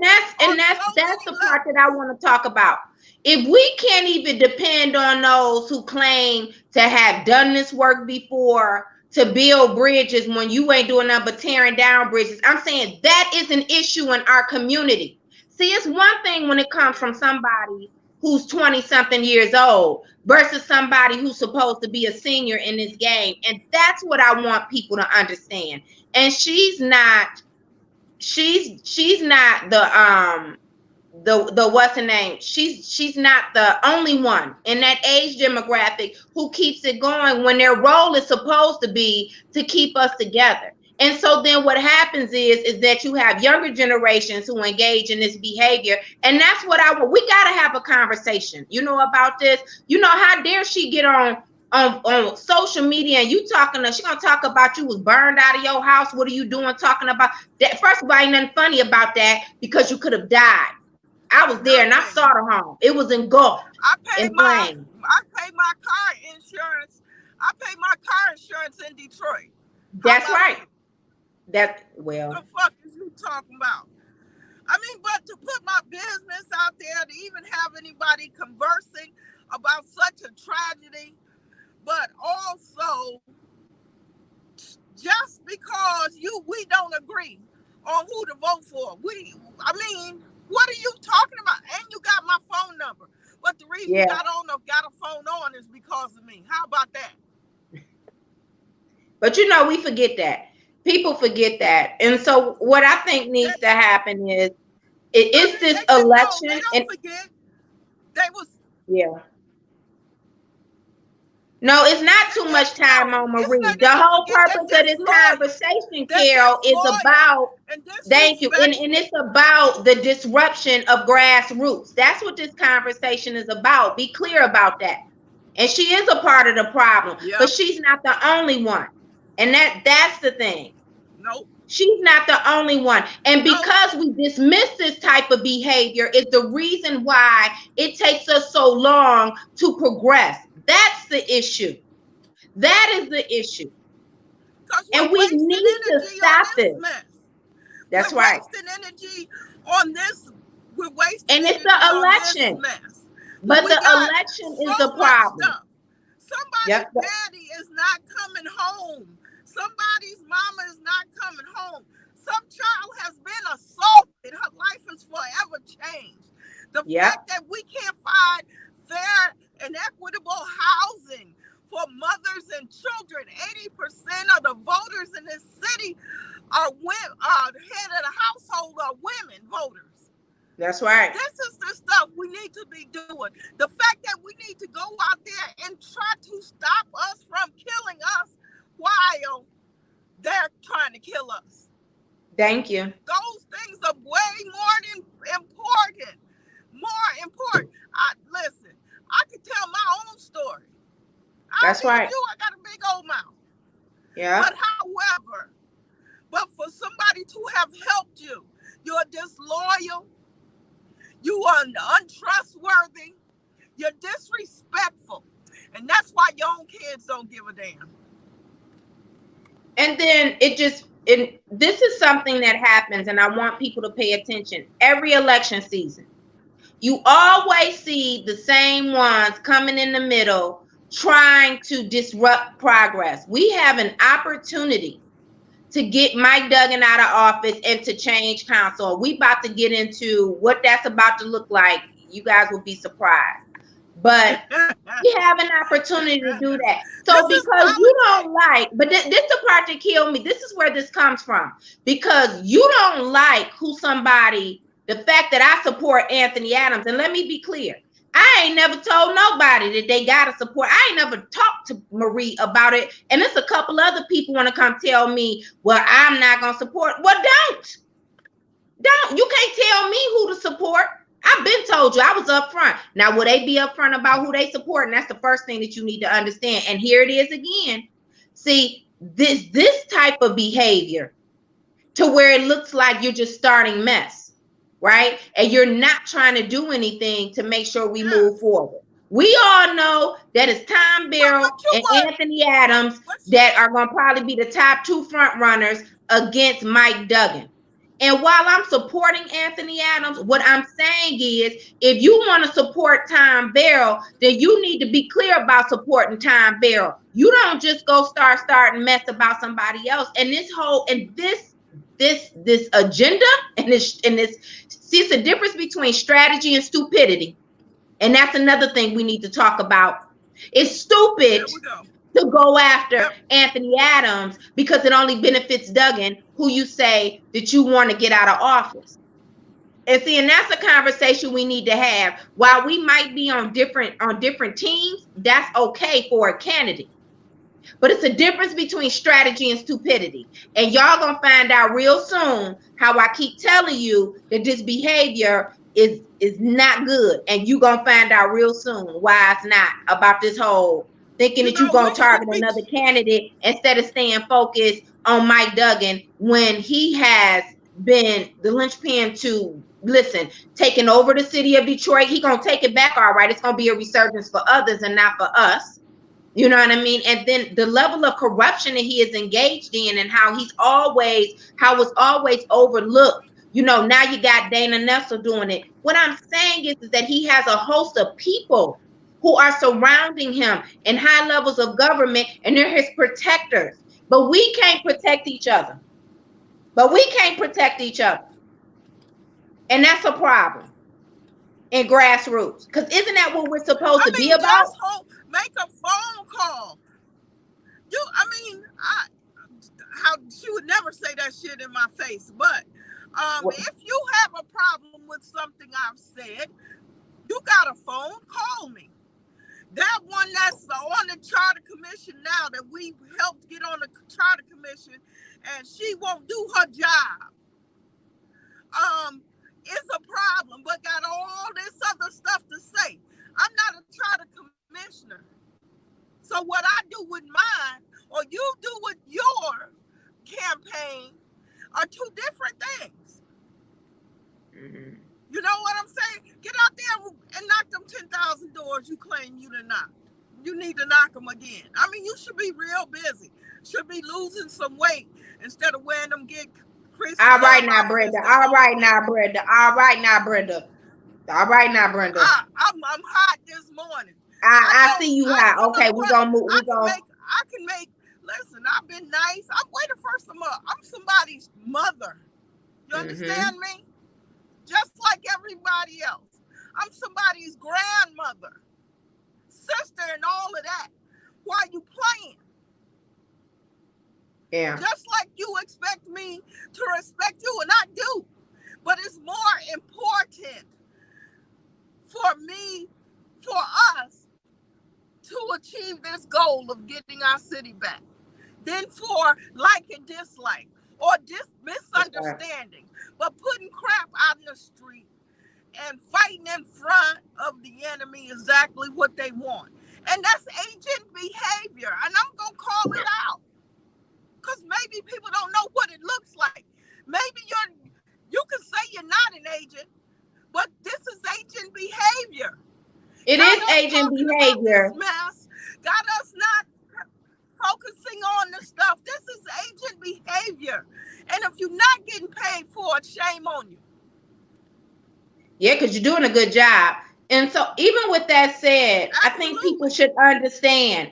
that's the part that I want to talk about. If we can't even depend on those who claim to have done this work before to build bridges, when you ain't doing nothing but tearing down bridges, I'm saying that is an issue in our community. See, it's one thing when it comes from somebody who's 20-something years old versus somebody who's supposed to be a senior in this game. And that's what I want people to understand. And she's not the what's her name? She's not the only one in that age demographic who keeps it going when their role is supposed to be to keep us together. And so then what happens is that you have younger generations who engage in this behavior. And that's what we got to have a conversation, about this. How dare she get on social media and she gonna talk about you was burned out of your house. What are you doing talking about that? First of all, ain't nothing funny about that, because you could have died. I was there and I saw the home. It was engulfed in flames. I paid my car insurance. I paid my car insurance in Detroit. That's right. What the fuck is you talking about? I mean, but to put my business out there, to even have anybody conversing about such a tragedy, but also just because we don't agree on who to vote for. What are you talking about? And you got my phone number. But the reason I got a phone on is because of me. How about that? But we forget that. People forget that. And so what I think needs to happen is it's this election. They don't forget. They was. Yeah. No, it's not too much time on Marie. The whole purpose of this conversation, Carol, is about, thank you, and it's about the disruption of grassroots. That's what this conversation is about. Be clear about that. And she is a part of the problem, but she's not the only one. And that's the thing. Nope. She's not the only one. And because we dismiss this type of behavior is the reason why it takes us so long to progress. That's the issue. That is the issue. And we need to stop this. That's We're right. wasting energy on this. We're wasting And it's energy the on this election. mess. But We the got election is so the much problem. stuff. Somebody's Yep. daddy is not coming home. Somebody's mama is not coming home. Some child has been assaulted. Her life is forever changed. The Yep. fact that we can't find fair and equitable housing for mothers and children. 80% of the voters in this city are women. The head of the household are women voters. That's right. This is the stuff we need to be doing. The fact that we need to go out there and try to stop us from killing us while they're trying to kill us. Thank you. Those things are way more important. More important. Listen, I can tell my own story. That's right. I got a big old mouth. Yeah. But however, for somebody to have helped you, you're disloyal, you are untrustworthy, you're disrespectful, and that's why your own kids don't give a damn. And then this is something that happens, and I want people to pay attention. Every election season, you always see the same ones coming in the middle trying to disrupt progress. We have an opportunity to get Mike Duggan out of office and to change council. We about to get into what that's about to look like. You guys will be surprised. But we have an opportunity to do that. So because you don't like, but this the part that killed me. This is where this comes from. Because you don't like the fact that I support Anthony Adams. And let me be clear. I ain't never told nobody that they gotta support. I ain't never talked to Marie about it. And there's a couple other people want to come tell me, well, I'm not gonna support. Well, don't. You can't tell me who to support. I've been told you. I was up front. Now, will they be upfront about who they support? And that's the first thing that you need to understand. And here it is again. See, this type of behavior to where it looks like you're just starting mess, right? And you're not trying to do anything to make sure we move forward. We all know that it's Tom Barrow and Anthony Adams that are going to probably be the top two front runners against Mike Duggan. And while I'm supporting Anthony Adams, what I'm saying is, if you want to support Tom Barrow, then you need to be clear about supporting Tom Barrow. You don't just go starting mess about somebody else. And this agenda and this see, it's a difference between strategy and stupidity. And that's another thing we need to talk about. It's stupid to go after Anthony Adams because it only benefits Duggan, who you say that you want to get out of office. And see, and that's a conversation we need to have. While we might be on different teams, that's okay for a candidate. But it's a difference between strategy and stupidity. And y'all gonna find out real soon how I keep telling you that this behavior is not good. And you gonna find out real soon why it's not, about this whole thinking that you're gonna target another candidate instead of staying focused on Mike Duggan when he has been the linchpin to, listen, taking over the city of Detroit. He gonna take it back, all right. It's gonna be a resurgence for others and not for us. You know what I mean? And then the level of corruption that he is engaged in and how it's always overlooked. You know, now you got Dana Nessel doing it. What I'm saying is that he has a host of people who are surrounding him in high levels of government, and they're his protectors. But we can't protect each other. And that's a problem in grassroots. Because isn't that what we're supposed to be about? Make a phone call. She would never say that shit in my face. But if you have a problem with something I've said, you got a phone, call me. That one that's on the Charter Commission now that we helped get on the Charter Commission, and she won't do her job. It's a problem, but got all this other stuff to say. I'm not a Charter Commissioner. So what I do with mine, or you do with your campaign, are two different things. Mm-hmm. You know what I'm saying? Get out there and knock them 10,000 doors you claim you to knock. You need to knock them again. I mean, you should be real busy. Should be losing some weight instead of wearing them Chris All right love now, our Brenda. sister. All right now, Brenda. All right now, Brenda. All right now, Brenda. I'm hot this morning. I see you hot. Okay, we're gonna move. I can make. Listen, I've been nice. Wait a first of all, I'm somebody's mother. You understand me? Just like everybody else. I'm somebody's grandmother, sister, and all of that. Why you playing? Yeah. Just like you expect me to respect you, and I do. But it's more important for us to achieve this goal of getting our city back than for like and dislike or misunderstanding. But putting crap out in the street and fighting in front of the enemy is exactly what they want. And that's agent behavior. And I'm going to call it out. Because maybe people don't know what it looks like. Maybe you can say you're not an agent, but this is agent behavior. It is agent behavior. Mess, got us not focusing on the stuff. This is agent behavior. And if you're not getting paid for it, shame on you. Yeah, because you're doing a good job. And so even with that said, Absolutely. I think people should understand,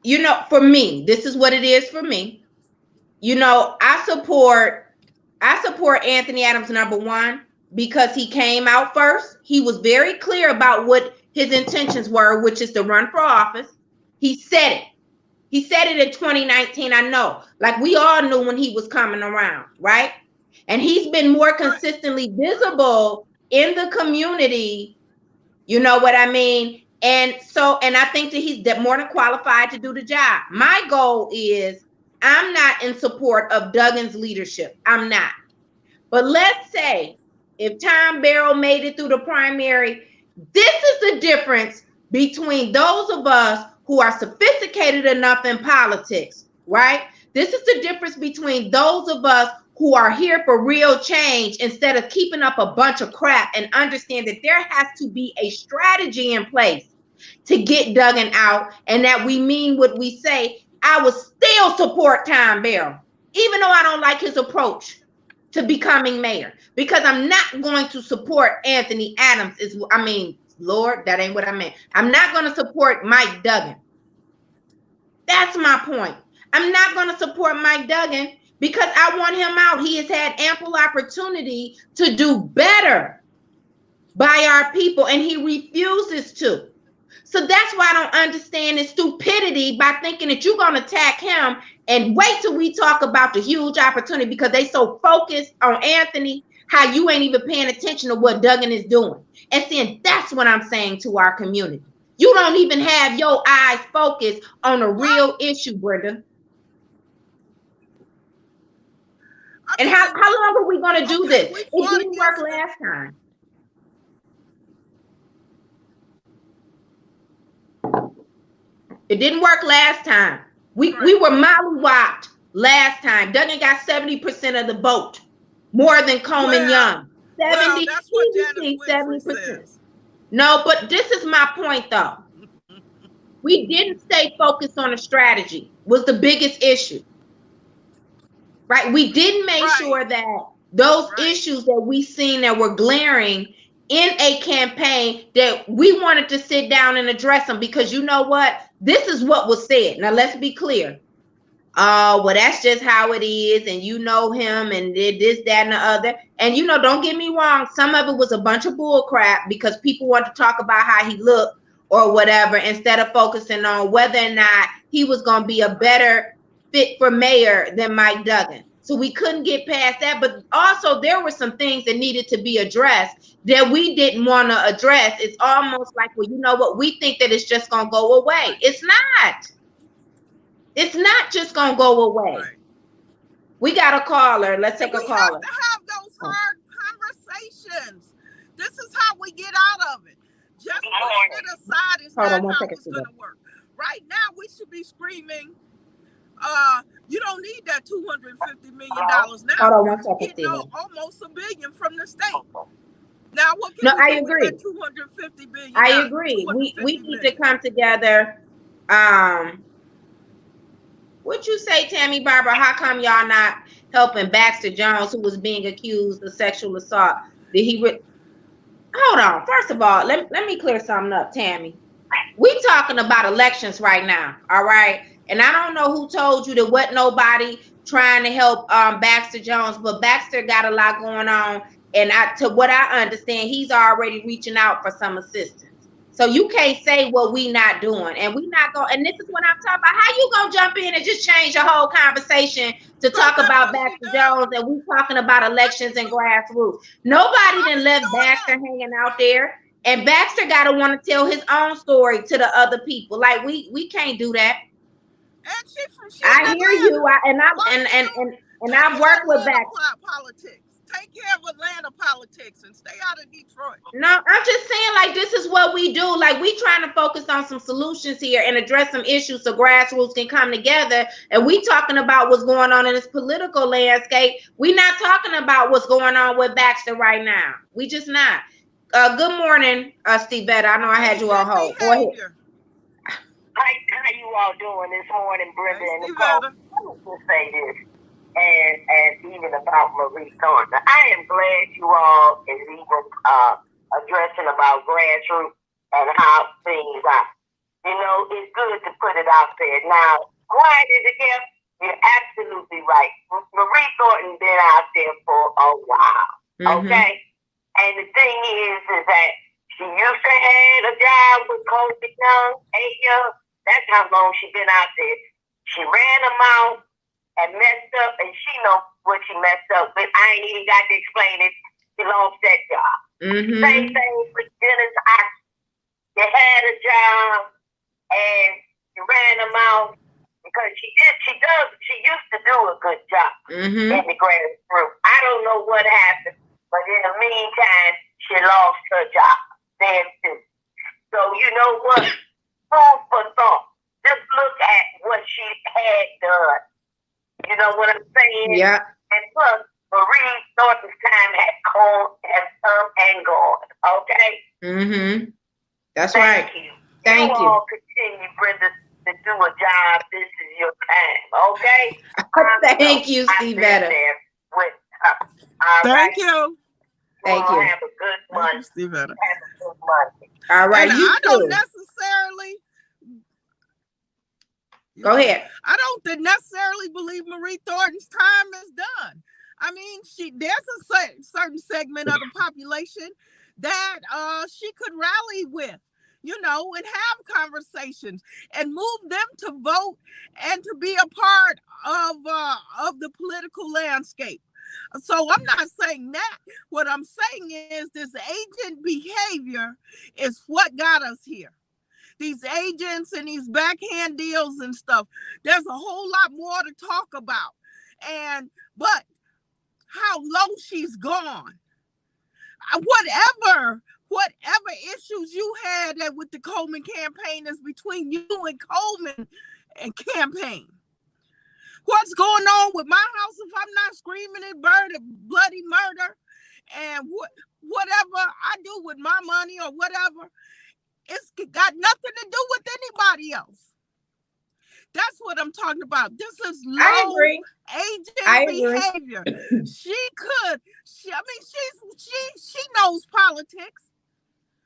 you know, for me, this is what it is for me. You know, I support Anthony Adams, number one, because he came out first. He was very clear about what his intentions were, which is to run for office. He said it. He said it in 2019. I know, like we all knew when he was coming around, right? And he's been more consistently visible in the community. You know what I mean? And I think that he's more than qualified to do the job. My goal is, I'm not in support of Duggan's leadership. I'm not. But let's say if Tom Barrow made it through the primary, this is the difference between those of us who are sophisticated enough in politics, right? This is the difference between those of us who are here for real change instead of keeping up a bunch of crap, and understand that there has to be a strategy in place to get Duggan out, and that we mean what we say. I would still support Tom Barrow, even though I don't like his approach to becoming mayor, because I'm not going to support Anthony Adams. Lord, that ain't what I meant. I'm not going to support Mike Duggan. That's my point. I'm not going to support Mike Duggan because I want him out. He has had ample opportunity to do better by our people, and he refuses to. So that's why I don't understand his stupidity by thinking that you're going to attack him and wait till we talk about the huge opportunity, because they so focused on Anthony, how you ain't even paying attention to what Duggan is doing. And then that's what I'm saying to our community. You don't even have your eyes focused on a real issue, Brenda. And how long are we going to do this? It didn't work last time. It didn't work last time. We were mollywopped last time. Duggan got 70% of the vote, more than Coleman Young. 70, that's what Janice 70%. Says. No, but this is my point though. We didn't stay focused on a strategy, was the biggest issue. Right? We didn't make sure that those issues that we seen that were glaring in a campaign, that we wanted to sit down and address them, because you know what? This is what was said. Now let's be clear. Well, that's just how it is, and you know him, and did this, that, and the other. And you know, don't get me wrong, some of it was a bunch of bull crap because people want to talk about how he looked or whatever, instead of focusing on whether or not he was going to be a better fit for mayor than Mike Duggan. So we couldn't get past that. But also there were some things that needed to be addressed that we didn't want to address. It's almost like, well, you know what? We think that it's just going to go away. It's not. It's not just going to go away. Right. We got a caller. Let's take a caller. We have to have those hard conversations. This is how we get out of it. Just pushing it aside is not how it's going to work. Right now, we should be screaming, you don't need that $250 million now. Hold on 1 second, Stephen. Almost $1 billion from the state. Now, what can I agree. With that $250 billion? I agree. We need to come together. What'd you say, Tammy Barbara? How come y'all not? helping Baxter Jones, who was being accused of sexual assault. Did he? Hold on. First of all, let me clear something up, Tammy. We talking about elections right now, all right? And I don't know who told you there wasn't nobody trying to help Baxter Jones, but Baxter got a lot going on, and to what I understand, he's already reaching out for some assistance. So you can't say what we not doing, and we not going. And this is what I'm talking about. How you gonna jump in and just change the whole conversation to talk about Baxter Jones, and we talking about elections and grassroots? Nobody done left Baxter hanging out there. And Baxter gotta want to tell his own story to the other people. Like we can't do that. And I hear you. I've worked with Baxter. Politics. Take care of Atlanta politics and stay out of Detroit. No, I'm just saying, like, this is what we do. Like, we trying to focus on some solutions here and address some issues so grassroots can come together. And we talking about what's going on in this political landscape. We not talking about what's going on with Baxter right now. We just not. Good morning, Stevetta. I know I had you on hold. Go ahead. How you all doing this morning, Brenda and Nicole? Let me just say this, and even about Marie Thornton. I am glad you all is even addressing about grassroots and how things are. You know, it's good to put it out there. Now, quiet is a gift. You're absolutely right. Marie Thornton been out there for a while, okay? And the thing is that she used to have a job with Kobe Young, 8 years. That's how long she been out there. She ran them out and messed up, and she knows what she messed up with. I ain't even got to explain it. She lost that job. Same thing with Dennis Oxford. You had a job, and you ran them out because she used to do a good job in the grassroots. I don't know what happened. But in the meantime, she lost her job then too. So you know what? Food for thought. Just look at what she had done. You know what I'm saying? Yeah. And plus, Marie Thornton's time has come and gone. Okay? That's right. Thank you. Thank you. You all continue, Brenda, to do a job. This is your time. Okay? Thank you, Stevetta. Thank you. Thank you. Have a good month. Thank you, Stevetta. Have a good month. All right. And You I too. don't necessarily. Go ahead. I don't necessarily believe Marie Thornton's time is done. I mean, there's a certain segment of the population that she could rally with, you know, and have conversations and move them to vote and to be a part of the political landscape. So I'm not saying that. What I'm saying is this agent behavior is what got us here. These agents and these backhand deals and stuff, there's a whole lot more to talk about. But how low she's gone. Whatever issues you had with the Coleman campaign is between you and Coleman and campaign. What's going on with my house if I'm not screaming at bloody murder? And whatever I do with my money or whatever, it's got nothing to do with anybody else. That's what I'm talking about. This is low agent behavior. She knows politics.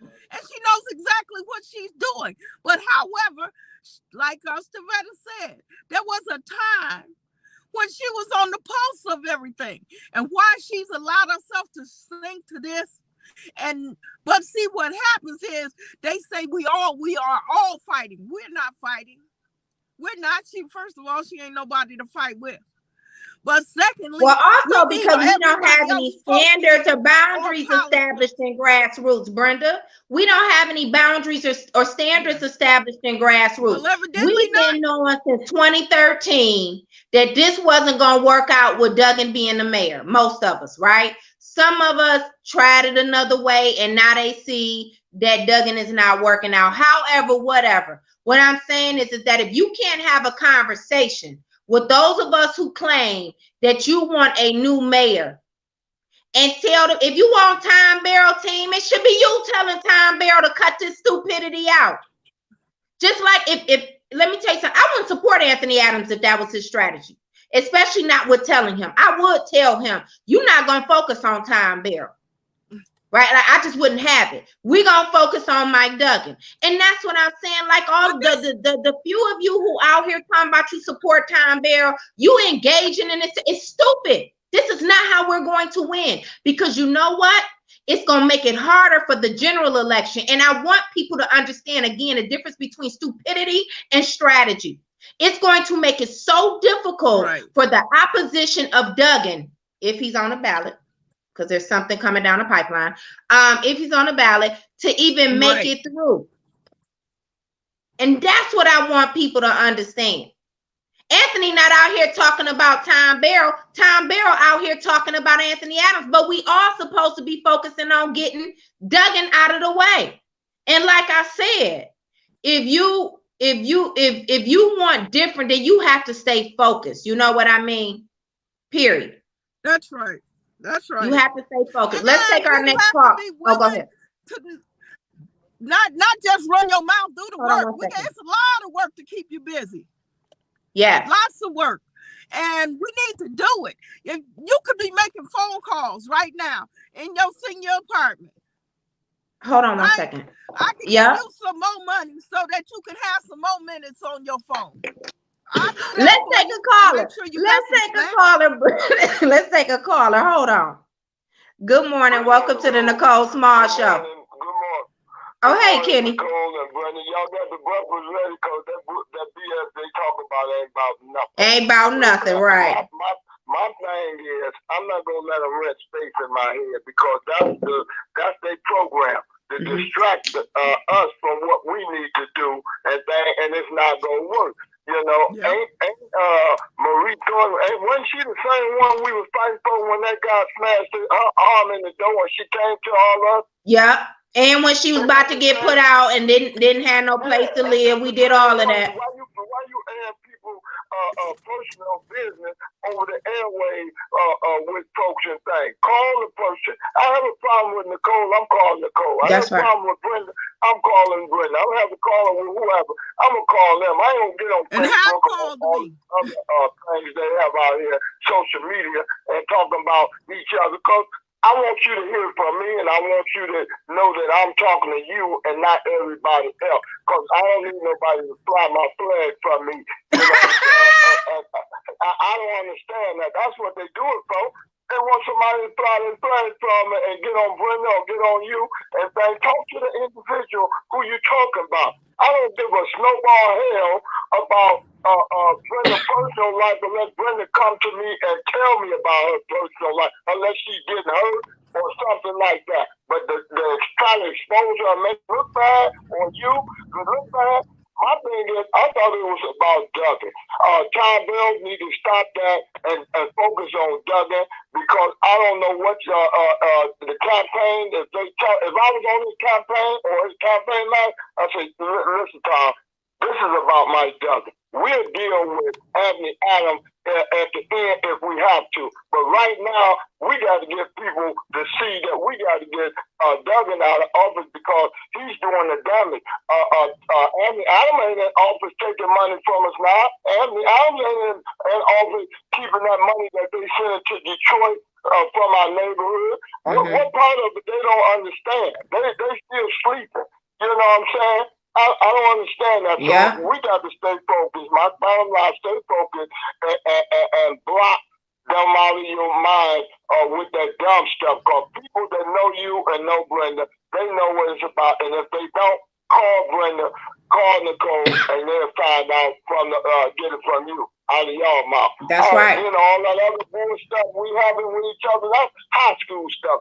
And she knows exactly what she's doing. But however, like Stevetta said, there was a time when she was on the pulse of everything. And why she's allowed herself to sink to this. But see, what happens is they say we are all fighting. We're not fighting. We're not. First of all, she ain't nobody to fight with. But secondly, well, also because we don't have any standards or boundaries established in grassroots, Brenda. We don't have any boundaries or standards established in grassroots. Well, we've been knowing since 2013 that this wasn't going to work out with Duggan being the mayor. Most of us, right? Some of us tried it another way, and now they see that Duggan is not working out. However, whatever. What I'm saying is that if you can't have a conversation with those of us who claim that you want a new mayor and tell them, if you want Time Barrel team, it should be you telling Time Barrel to cut this stupidity out. Just like if let me tell you something, I wouldn't support Anthony Adams if that was his strategy. especially not with telling him. I would tell him, you're not going to focus on Time Barrel. Right? Like, I just wouldn't have it. We're going to focus on Mike Duggan. And that's what I'm saying. Like all the few of you who out here talking about you support Time Barrel, you engaging in this. It's stupid. This is not how we're going to win, because you know what? It's going to make it harder for the general election. And I want people to understand, again, the difference between stupidity and strategy. It's going to make it so difficult for the opposition of Duggan, if he's on the ballot, because there's something coming down the pipeline, if he's on the ballot, to even make it through. And that's what I want people to understand. Anthony not out here talking about Time Barrel. Time Barrel out here talking about Anthony Adams, but we all supposed to be focusing on getting Duggan out of the way. And like I said, if you want different, then you have to stay focused. You know what I mean? Period. That's right. That's right. You have to stay focused. And let's take our next call. Oh, go ahead. Not just run your mouth, do the work. It's a lot of work to keep you busy. Yeah. Lots of work. And we need to do it. You could be making phone calls right now in your senior apartment. Hold on 1 second. I can give you some more money so that you can have some more minutes on your phone. Let's take a caller. Let's take a caller. Hold on. Good morning. Welcome to the Nicole Small Show. Good morning. Oh, hey, Kenny. Nicole and Brenda, y'all got the breakfast ready, because that BS they talk about ain't about nothing. Ain't about nothing, right? My thing is, I'm not gonna let them rent space in my head, because that's their program to distract us from what we need to do, and it's not gonna work. You know, ain't Marie Thornton, wasn't she the same one we was fighting for when that guy smashed her arm in the door and she came to all us? Yeah. And when she was about to get put out and didn't have no place to live, we did all of that. Why you add people personal business over the airwaves with folks and things? Call the person. I have a problem with Nicole. I'm calling Nicole. I have a problem with Brenda. I'm calling Brenda. I don't have a problem with whoever. I'm gonna call them. I don't get on Facebook or all other things they have out here, social media, and talking about each other, because I want you to hear from me, and I want you to know that I'm talking to you and not everybody else, because I don't need nobody to fly my flag from me. You know, I don't understand that. That's what they do it for. They want somebody to fly their flag from and get on Brenda or get on you, and then talk to the individual who you talking about. I don't give a snowball hell about Brenda's personal life unless Brenda come to me and tell me about her personal life, unless she's getting hurt or something like that. But the trying to expose her and make it look bad, or you look bad. My thing is, I thought it was about Duggan. Time Barrel need to stop that and focus on Duggan, because I don't know what the campaign. If I was on his campaign or his campaign line, I say, listen, Tom, this is about Mike Duggan. We'll deal with Anthony Adams at the end if we have to. But right now, we got to get people to see that we got to get Duggan out of office, because he's doing the damage. Anthony Adams ain't in office taking money from us now. Anthony Adams ain't in office keeping that money that they send to Detroit from our neighborhood. What part of it they don't understand? They still sleeping. You know what I'm saying? I don't understand that. So we got to stay focused. My bottom line, stay focused and block them out of your mind with that dumb stuff. Because people that know you and know Brenda, they know what it's about. And if they don't, call Brenda, call Nicole, and they'll find out get it from you, out of y'all mouth. That's right. You know, all that other bull stuff we having with each other, that's high school stuff.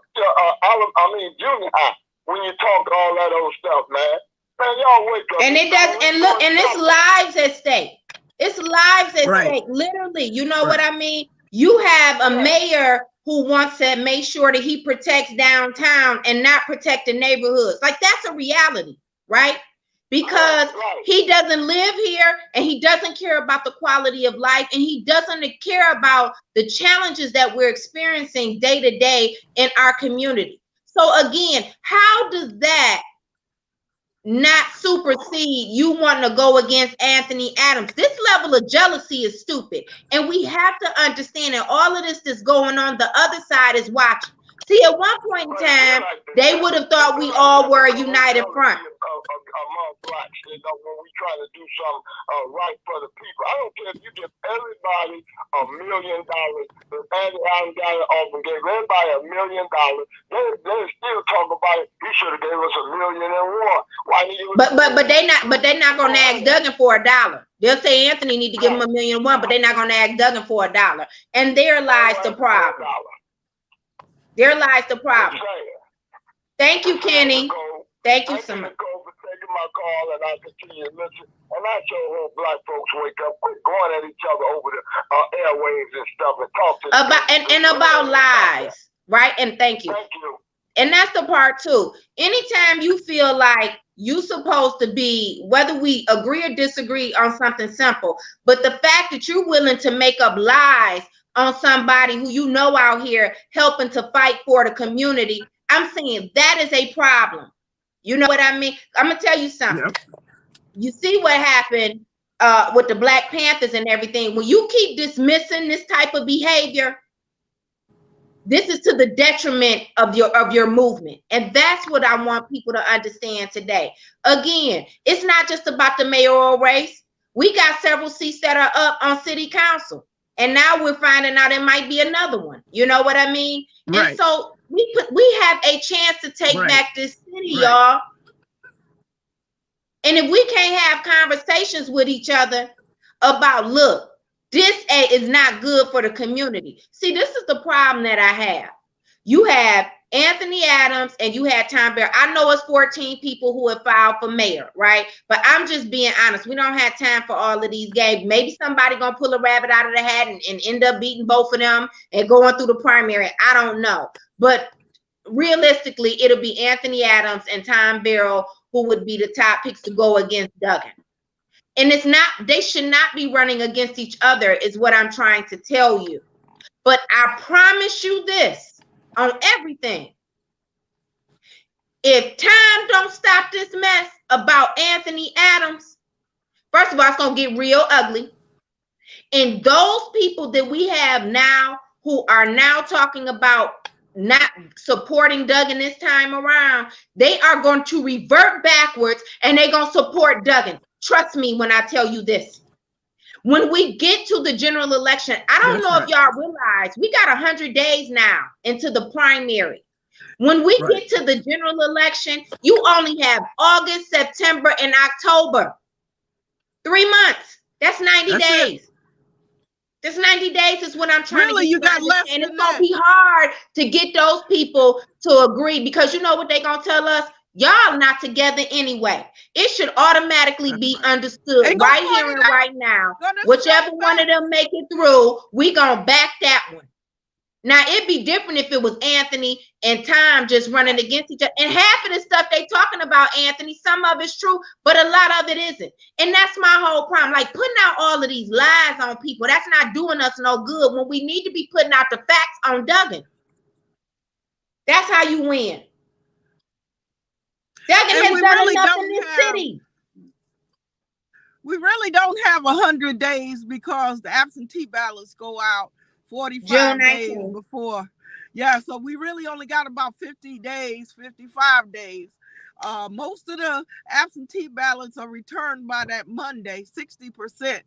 Junior high, when you talk all that old stuff, man. Man, y'all wake up. And it does, and look, and it's lives at stake. It's lives at stake, literally. You know what I mean? You have a mayor who wants to make sure that he protects downtown and not protect the neighborhoods. Like, that's a reality, right? Because he doesn't live here, and he doesn't care about the quality of life, and he doesn't care about the challenges that we're experiencing day to day in our community. So again, how does that not supersede you wanting to go against Anthony Adams. This level of jealousy is stupid. And we have to understand that all of this that's going on, the other side is watching. See, at one point in time, they would have thought we all were a united front. Among blacks, when we try to do something right for the people. I don't care if you give everybody $1 million. If Andy Allen got it off and gave everybody $1 million, they still talk about it. He should have gave us $1 million and more. Why he they're not gonna ask Duggan for $1. They'll say Anthony need to give him $1 million and one, but they're not gonna ask Duggan for $1. And there lies the problem. There lies the problem. Thank you, Kenny. Thank you so much. My call, and I continue to listen, and I sure hope black folks wake up, quit going at each other over the airwaves and stuff, and talk to about lies, right? And thank you. Thank you. And that's the part too. Anytime you feel like you supposed to be, whether we agree or disagree on something simple, but the fact that you're willing to make up lies on somebody who you know out here helping to fight for the community, I'm saying that is a problem. You know what I mean? I'm gonna tell you something. Yep. You see what happened with the Black Panthers and everything. When you keep dismissing this type of behavior, this is to the detriment of your movement. And that's what I want people to understand today. Again, it's not just about the mayoral race. We got several seats that are up on city council. And now we're finding out it might be another one. You know what I mean? Right. And so we have a chance to take back this city, y'all. And if we can't have conversations with each other about, look, this is not good for the community. See, this is the problem that I have. You have Anthony Adams and you had Tom Bear. I know it's 14 people who have filed for mayor, right? But I'm just being honest. We don't have time for all of these games. Maybe somebody gonna pull a rabbit out of the hat and end up beating both of them and going through the primary. I don't know. But realistically, it'll be Anthony Adams and Tom Barrow who would be the top picks to go against Duggan. And it's not, they should not be running against each other is what I'm trying to tell you. But I promise you this on everything. If time don't stop this mess about Anthony Adams, first of all, it's going to get real ugly. And those people that we have now who are now talking about not supporting Duggan this time around, they are going to revert backwards and they're going to support Duggan. Trust me when I tell you this. When we get to the general election, I don't know if y'all realize we got 100 days now into the primary. When we get to the general election, you only have August, September, and October. 3 months. That's 90 days. This 90 days is what I'm trying to get you got less and it's going to be hard to get those people to agree because you know what they're going to tell us? Y'all not together anyway. It should automatically be understood right here and right now. Whichever one of them make it through, we gonna back that one. Now it'd be different if it was Anthony and Tom just running against each other. And half of the stuff they talking about, Anthony, some of it's true, but a lot of it isn't. And that's my whole problem. Like putting out all of these lies on people, that's not doing us no good when we need to be putting out the facts on Duggan. That's how you win. Duggan has done enough in this city. We really don't have 100 days because the absentee ballots go out 45 days before. Yeah, so we really only got about 50 days, 55 days. Most of the absentee ballots are returned by that Monday, 60%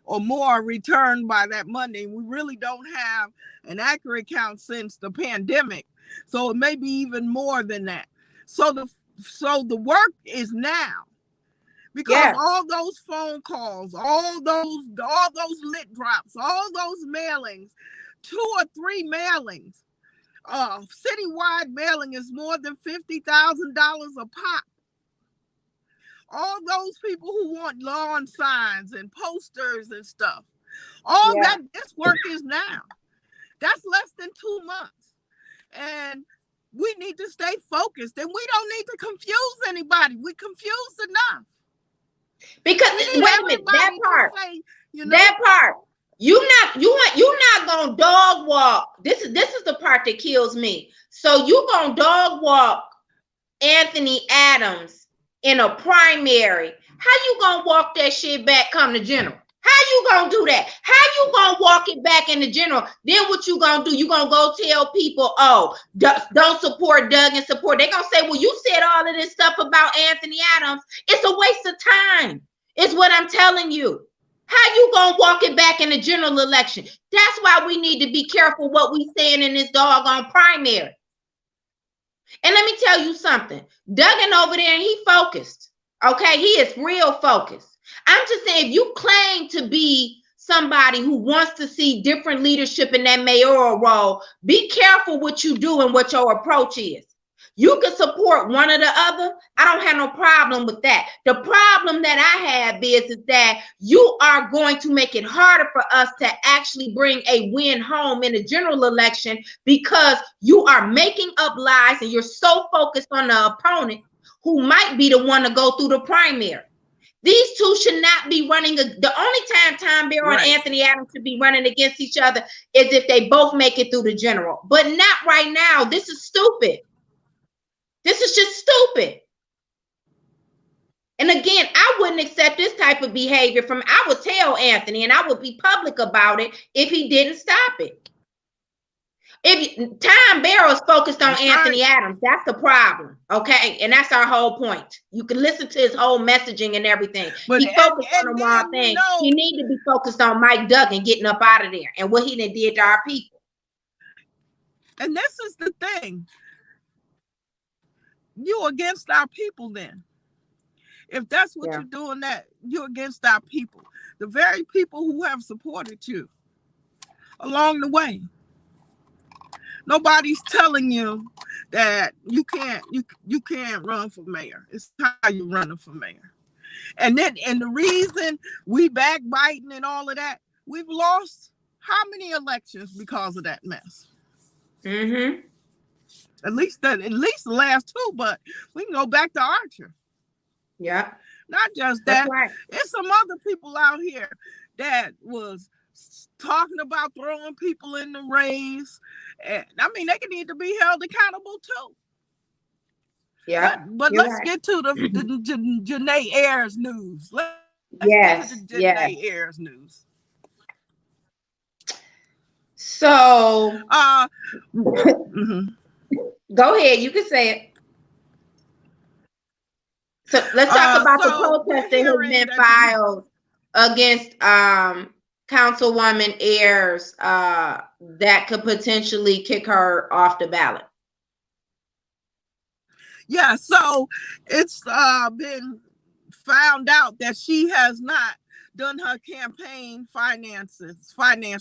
or more returned by that Monday. We really don't have an accurate count since the pandemic. So it may be even more than that. So the work is now because all those phone calls, all those lit drops, all those mailings, 2 or 3 mailings, citywide mailing is more than $50,000 a pop. All those people who want lawn signs and posters and stuff, all that, this work is now. That's less than 2 months. And we need to stay focused, and we don't need to confuse anybody. We confused enough. Because wait a minute, that part, say, that part, you're not gonna dog walk. This is the part that kills me. So you gonna dog walk Anthony Adams in a primary, how you gonna walk that shit back come to general? How you gonna do that? How you gonna walk it back in the general? Then what you gonna do? You gonna go tell people, oh, don't support Doug and support. They gonna say, well, you said all of this stuff about Anthony Adams. It's a waste of time. It's what I'm telling you. How you gonna walk it back in the general election? That's why we need to be careful what we saying in this doggone primary. And let me tell you something. Duggan over there, and he focused. Okay, he is real focused. I'm just saying, if you claim to be somebody who wants to see different leadership in that mayoral role, be careful what you do and what your approach is. You can support one or the other. I don't have no problem with that. The problem that I have is that you are going to make it harder for us to actually bring a win home in the general election because you are making up lies and you're so focused on the opponent who might be the one to go through the primary. These two should not be running. The only time Tom Barrow and Anthony Adams should be running against each other is if they both make it through the general, but not right now. This is stupid. This is just stupid. And again, I wouldn't accept this type of behavior from, I would tell Anthony and I would be public about it if he didn't stop it. If Tom Barrow is focused on Anthony Adams, that's the problem. Okay. And that's our whole point. You can listen to his whole messaging and everything. But he focused on the wrong thing. He needs to be focused on Mike Duggan getting up out of there and what he did to our people. And this is the thing. You're against our people then. If that's what you're doing, that you're against our people. The very people who have supported you along the way. Nobody's telling you that you can't run for mayor. It's how you're running for mayor. And the reason we backbiting and all of that, we've lost how many elections because of that mess? Mm-hmm. At least the last two, but we can go back to Archer. Yeah. Not just that. Right. There's some other people out here that was talking about throwing people in the race. And I mean, they can need to be held accountable too. Yeah. But let's get to the Janae Ayers news. Let's get to the Janae Ayers news. So, go ahead. You can say it. So let's talk about the protest that has been filed against Councilwoman Ayers that could potentially kick her off the ballot. Yeah, so it's been found out that she has not done her campaign finance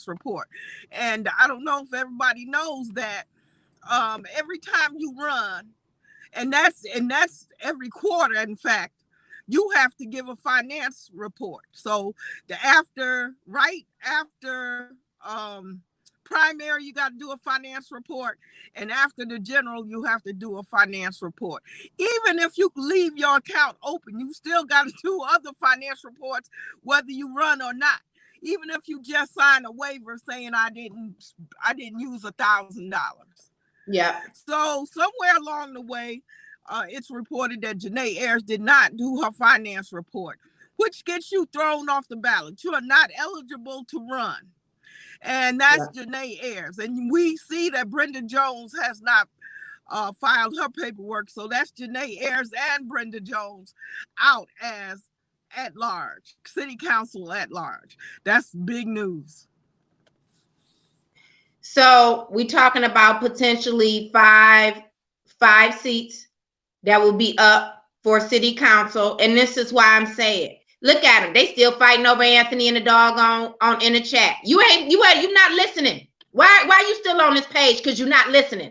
report. And I don't know if everybody knows that every time you run, and that's every quarter, in fact, you have to give a finance report. So right after primary, you got to do a finance report. And after the general, you have to do a finance report. Even if you leave your account open, you still got to do other finance reports, whether you run or not. Even if you just sign a waiver saying I didn't use $1,000. Yeah. So somewhere along the way, it's reported that Janae Ayers did not do her finance report, which gets you thrown off the ballot. You are not eligible to run. And that's Janae Ayers. And we see that Brenda Jones has not filed her paperwork. So that's Janae Ayers and Brenda Jones out as at large, city council at large. That's big news. So we're talking about potentially five seats that will be up for city council. And this is why I'm saying, look at them. They still fighting over Anthony and the dog in the chat. You not listening. Why are you still on this page? Because you're not listening.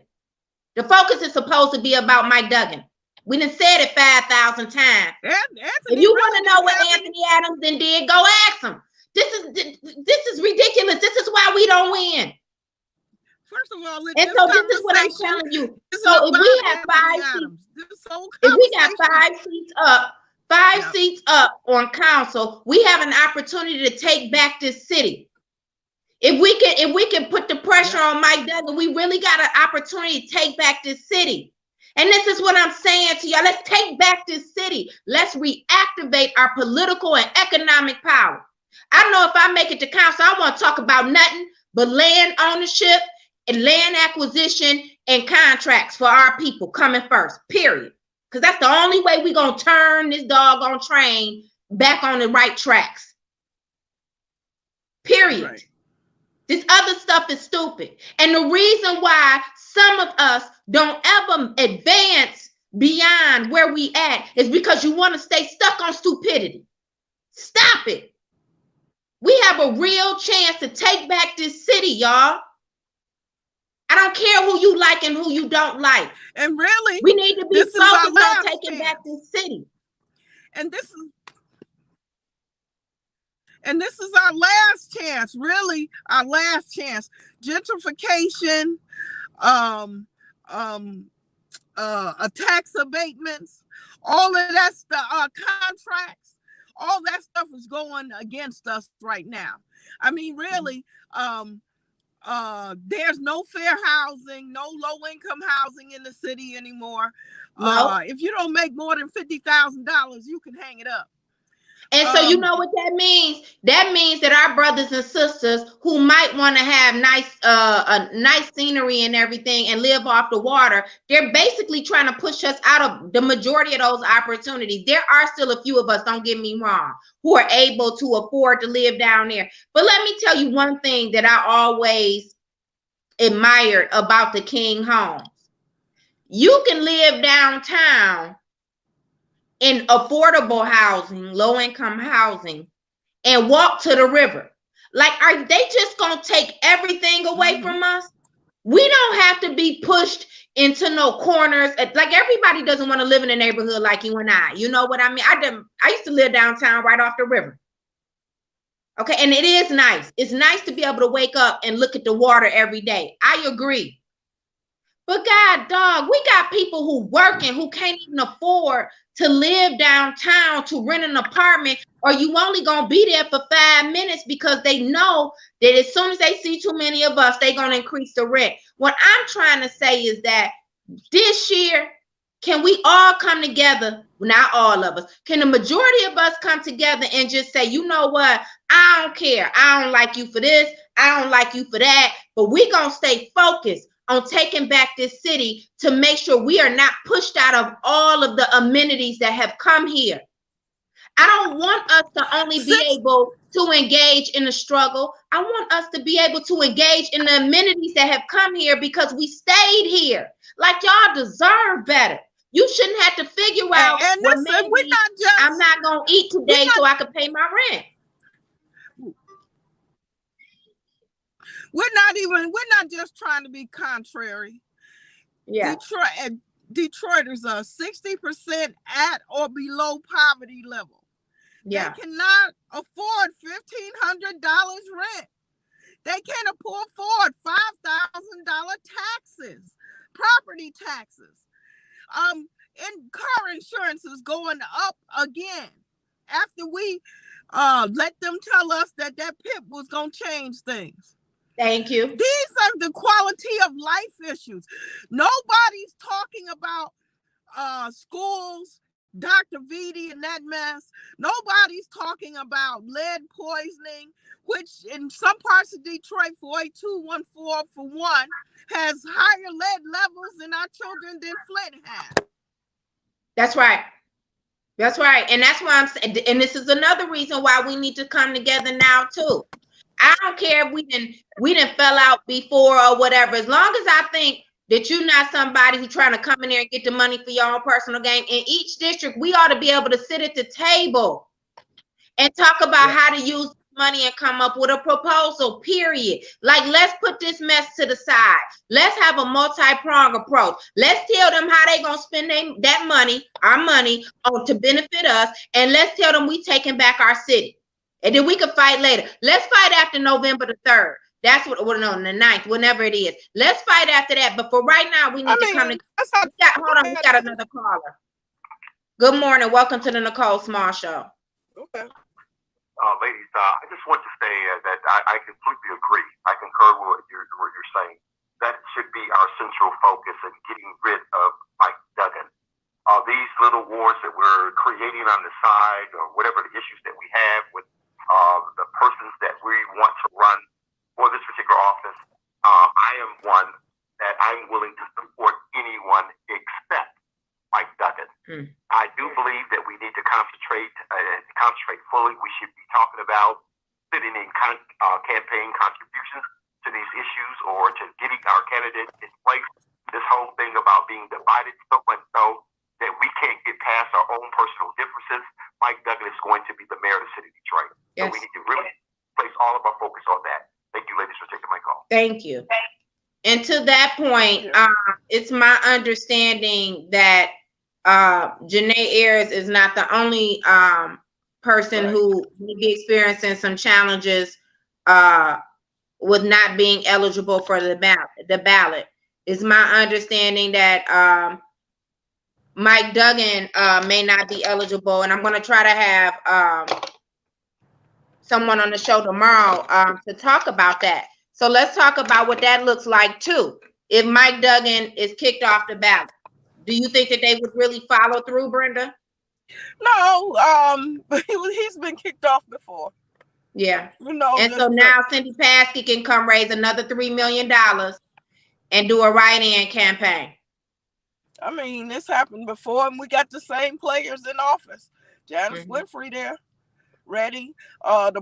The focus is supposed to be about Mike Duggan. We done said it 5,000 times. If you want to know what Anthony Adams did, go ask him. This is ridiculous. This is why we don't win. First of all, and so this is what I'm telling you. So if we have 5 seats, if we got 5 seats up on council, we have an opportunity to take back this city. If we can put the pressure on Mike Duggan, we really got an opportunity to take back this city. And this is what I'm saying to y'all. Let's take back this city. Let's reactivate our political and economic power. I know if I make it to council, I want to talk about nothing but land ownership and land acquisition and contracts for our people coming first, period. Because that's the only way we're going to turn this doggone train back on the right tracks. Period. Right. This other stuff is stupid. And the reason why some of us don't ever advance beyond where we at is because you want to stay stuck on stupidity. Stop it. We have a real chance to take back this city, y'all. I don't care who you like and who you don't like. And really, we need to be focused on taking back this city. And this is our last chance, really, our last chance. Gentrification, tax abatements, all of that stuff, contracts, all that stuff is going against us right now. I mean, really, there's no fair housing, no low-income housing in the city anymore. No. If you don't make more than $50,000, you can hang it up. And so you know what that means? That means that our brothers and sisters who might want to have nice scenery and everything and live off the water, they're basically trying to push us out of the majority of those opportunities. There are still a few of us, don't get me wrong, who are able to afford to live down there. But let me tell you one thing that I always admired about the King homes. You can live downtown in affordable housing, low-income housing, and walk to the river. Like, are they just gonna take everything away from us? We don't have to be pushed into no corners. Like, everybody doesn't want to live in a neighborhood like you and I. You know what I mean? I used to live downtown right off the river. Okay, and it is nice. It's nice to be able to wake up and look at the water every day. I agree. But God, dog, we got people who working who can't even afford to live downtown, to rent an apartment, or you only gonna be there for 5 minutes because they know that as soon as they see too many of us, they're gonna increase the rent. What I'm trying to say is that this year, can we all come together? Not all of us. Can the majority of us come together and just say, you know what? I don't care. I don't like you for this. I don't like you for that. But we're gonna stay focused on taking back this city to make sure we are not pushed out of all of the amenities that have come here. I don't want us to only be able to engage in the struggle. I want us to be able to engage in the amenities that have come here because we stayed here. Like, y'all deserve better. You shouldn't have to figure out, well, maybe I'm not going to eat today so I can pay my rent. We're not just trying to be contrary. Yeah. Detroiters are 60% at or below poverty level. Yeah. They cannot afford $1,500 rent. They can't afford $5,000 taxes, property taxes. And car insurance is going up again after we let them tell us that PIP was going to change things. Thank you. These are the quality of life issues. Nobody's talking about schools, Dr. Vitti and that mess. Nobody's talking about lead poisoning, which in some parts of Detroit, 48214 for one, has higher lead levels in our children than Flint has. That's right. That's right. And that's why I'm saying, and this is another reason why we need to come together now too. I don't care if we didn't fell out before or whatever. As long as I think that you're not somebody who's trying to come in there and get the money for your own personal gain. In each district, we ought to be able to sit at the table and talk about how to use money and come up with a proposal, period. Like, let's put this mess to the side. Let's have a multi-pronged approach. Let's tell them how they gonna spend that money, our money, to benefit us, and let's tell them we taking back our city. And then we can fight later. Let's fight after November the 3rd. That's what, well, no, the 9th, whenever it is. Let's fight after that. But for right now, we need to come together. Hold on, we got another caller. Good morning. Welcome to the Nicole Small Show. Okay. Ladies, I just want to say that I completely agree. I concur with what you're saying. That should be our central focus in getting rid of, like, these little wars that we're creating on the side, or whatever the issues that we have with the persons that we want to run for this particular office, I am one that I'm willing to support anyone except Mike Duggan. I do believe that we need to concentrate fully. We should be talking about sitting in campaign contributions to these issues, or to getting our candidate in place. This whole thing about being divided so much so that we can't get past our own personal differences. Mike Duggan is going to be the mayor of the city of Detroit. Yes. So we need to really place all of our focus on that. Thank you, ladies, for taking my call. Thank you. And to that point, it's my understanding that Janae Ayers is not the only person who may be experiencing some challenges with not being eligible for the ballot. It's my understanding that Mike Duggan may not be eligible, and I'm going to try to have someone on the show tomorrow to talk about that. So let's talk about what that looks like too. If Mike Duggan is kicked off the ballot, do you think that they would really follow through, Brenda? No, he's been kicked off before. Yeah. And so now Cindy Paskey can come raise another $3 million and do a write-in campaign. I mean, this happened before, and we got the same players in office. Janice Winfrey there, ready. The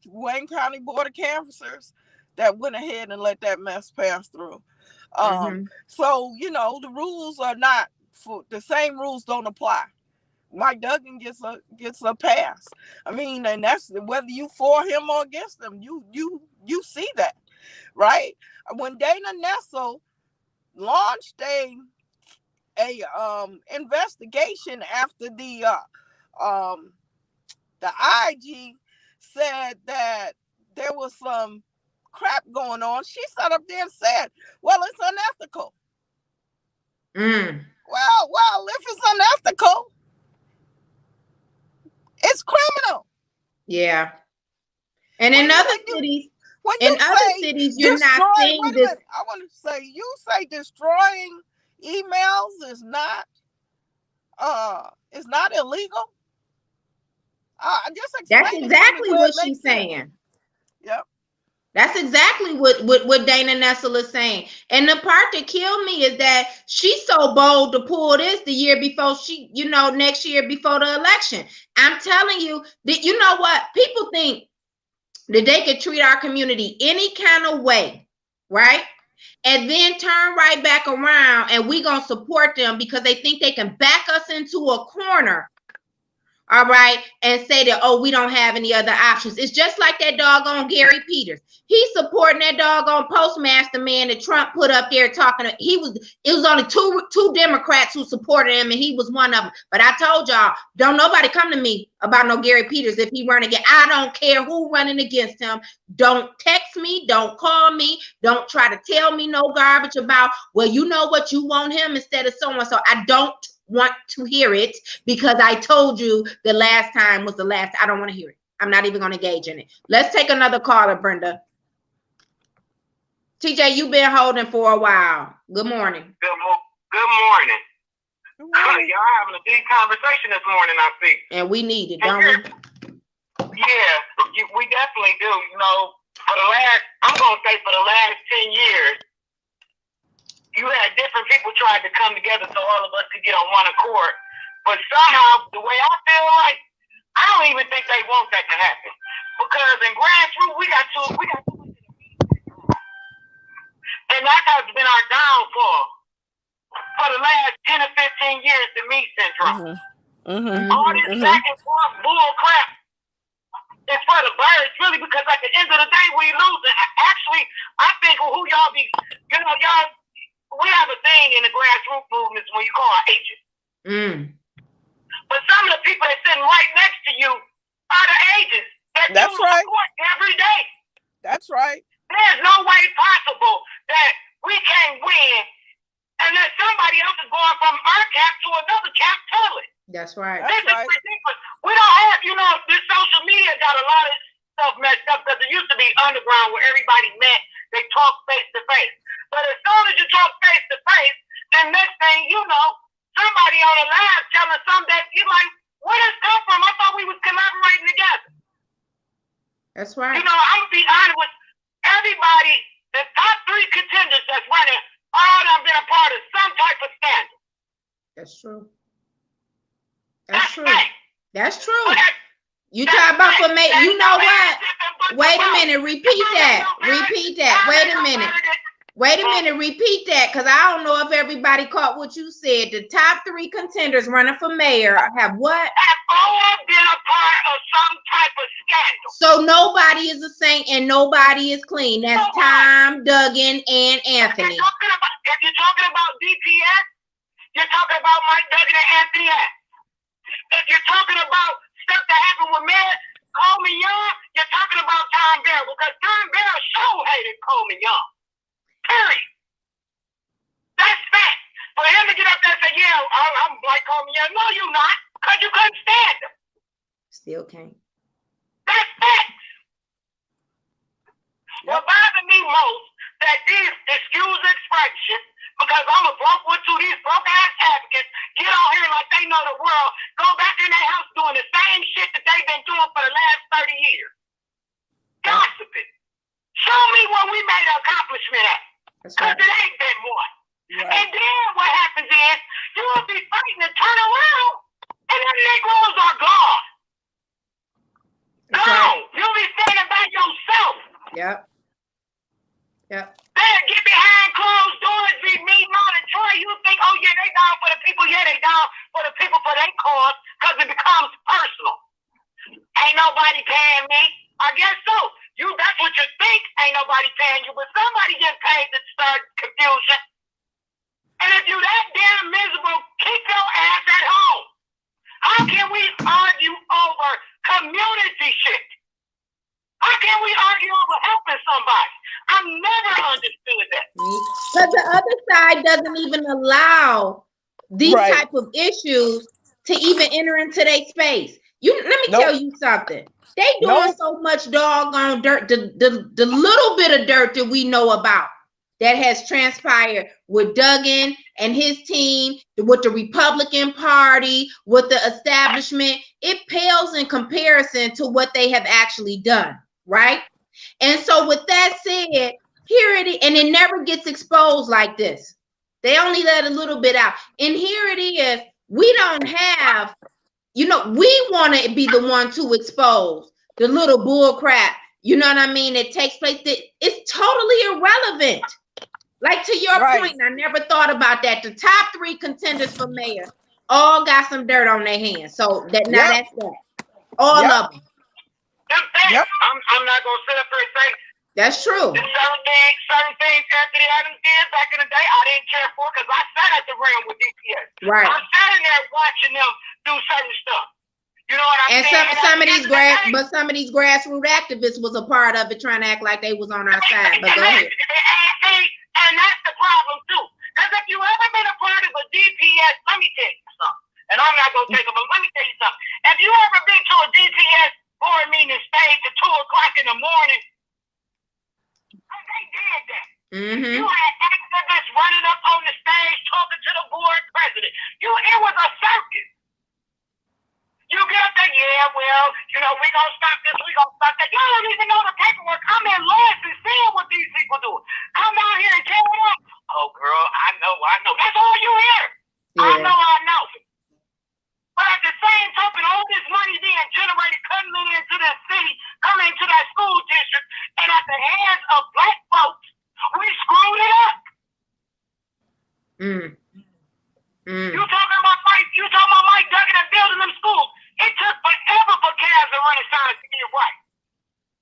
Wayne County Board of Canvassers that went ahead and let that mess pass through. So, the rules are not the same rules don't apply. Mike Duggan gets a pass. I mean, and that's whether you for him or against him. You see that, right? When Dana Nessel launched a investigation after the IG said that there was some crap going on, she sat up there and said, "Well, it's unethical." Well, if it's unethical, it's criminal. Yeah. And in other cities, you're not seeing this. I want to say, you say destroying emails is not illegal. That's exactly what she's saying. Yep. That's exactly what Dana Nessel is saying. And the part that killed me is that she's so bold to pull this the year before next year before the election. I'm telling you that, you know what? People think that they could treat our community any kind of way, right? And then turn right back around and we gonna support them because they think they can back us into a corner. All right, and say that, oh, we don't have any other options. It's just like that doggone Gary Peters. He's supporting that doggone postmaster man that Trump put up there talking. It was only two Democrats who supported him, and he was one of them. But I told y'all, don't nobody come to me about no Gary Peters if he run again. I don't care who running against him. Don't text me. Don't call me. Don't try to tell me no garbage about, well, you know what, you want him instead of so and so. I don't want to hear it because I told you the last time was the last. I don't want to hear it. I'm not even going to engage in it. Let's take another caller, Brenda. TJ, you've been holding for a while. Good morning. Good morning. Y'all having a deep conversation this morning, I think. And we need it, don't we? Yeah, we definitely do. I'm going to say for the last 10 years, you had different people trying to come together so all of us could get on one accord. But somehow, the way I feel like, I don't even think they want that to happen. Because in grassroots, we got too much. And that has been our downfall for the last 10 or 15 years, the me syndrome. All this back and forth bull crap is for the birds, really, because at the end of the day, we losing. Actually, I think who y'all be, y'all, we have a thing in the grassroots movements when you call agents. But some of the people that sitting right next to you are the agents that you support every day. That's right. There's no way possible that we can't win and that somebody else is going from our camp to another camp totally. That's right. This is ridiculous. We don't have, this social media got a lot of stuff messed up because it used to be underground where everybody met, they talk face to face. But as soon as you talk face to face, then next thing you know, some somebody on a live telling some that you're like, where does this come from? I thought we was collaborating together. That's right. You know, I'm gonna be honest with everybody. The top 3 contenders that's running all have been a part of some type of scandal. That's true. That's true. Fact. That's true. You talk about for me. You know what? Wait a minute. Repeat that. Repeat that. Wait a minute. Wait a minute. Repeat that, because I don't know if everybody caught what you said. The top 3 contenders running for mayor have what? Have all been a part of some type of scandal. So nobody is a saint and nobody is clean. That's Tom, Duggan, and Anthony. If you're talking about DPS, you're talking about Mike Duggan and Anthony S. If you're talking about stuff that happened with Mayor Coleman Young, you're talking about Tom Barrow, because Tom Barrow sure hated Coleman Young. Period. That's fact. For him to get up there and say, yeah, I'm like Coleman Young. No, you're not, because you couldn't stand him. Still can't. That's fact. What bothers me most, that these excuse expression, because I'm a broke one too, these broke ass advocates get on here like they know the world, go back in their house doing the same shit that they've been doing for the last 30 years. Gossiping. Show me where we made an accomplishment at. Because it ain't been one. Right. And then what happens is, you will be fighting to turn around, and the Negroes are gone. Gone. Right. You'll be standing by yourself. Yep. Yep. They'll get behind closed doors, be meeting on and Troy. You think, oh yeah, they down for the people. Yeah, they down for the people for their cause, because it becomes personal. Ain't nobody paying me. I guess so. That's what you think. Ain't nobody paying you, but somebody get paid to start confusion. And if you that damn miserable, keep your ass at home. How can we argue over community shit? How can we argue over helping somebody? I've never understood that. Because the other side doesn't even allow these type of issues to even enter into their space. Let me tell you something. They doing so much doggone dirt. The little bit of dirt that we know about that has transpired with Duggan and his team, with the Republican Party, with the establishment, it pales in comparison to what they have actually done, right? And so with that said, here it is, and it never gets exposed like this. They only let a little bit out. And here it is. We don't have, we want to be the one to expose the little bull crap, you know what I mean, that takes place. It's totally irrelevant. Like, to your point, I never thought about that. The top 3 contenders for mayor all got some dirt on their hands. So that's that. All of them. Yep. I'm not going to sit up here and say, that's true. Certain things Anthony Adams did back in the day, I didn't care for, because I sat at the rim with DPS. Right. I sat in there watching them do certain stuff. You know what I'm saying? And some of these grassroots activists was a part of it, trying to act like they was on our side. But go ahead. And that's the problem too. Because if you ever been a part of a DPS, let me tell you something. And I'm not gonna take it, but let me tell you something. If you ever been to a DPS board meeting and stayed to 2 o'clock in the morning, they did that. Mm-hmm. You had activists running up on the stage talking to the board president. It was a circus. You get up there, we're going to stop this, we're going to stop that. Y'all don't even know the paperwork. I'm in Lawrence seeing what these people do. Come down here and tell them, oh, girl, I know. That's all you hear. Yeah. I know. But at the same token, all this money being generated, coming into the city, coming into that school district, and at the hands of black folks, we screwed it up. You talking about Mike Duggan and building them schools. It took forever for Cavs and Renaissance to get right.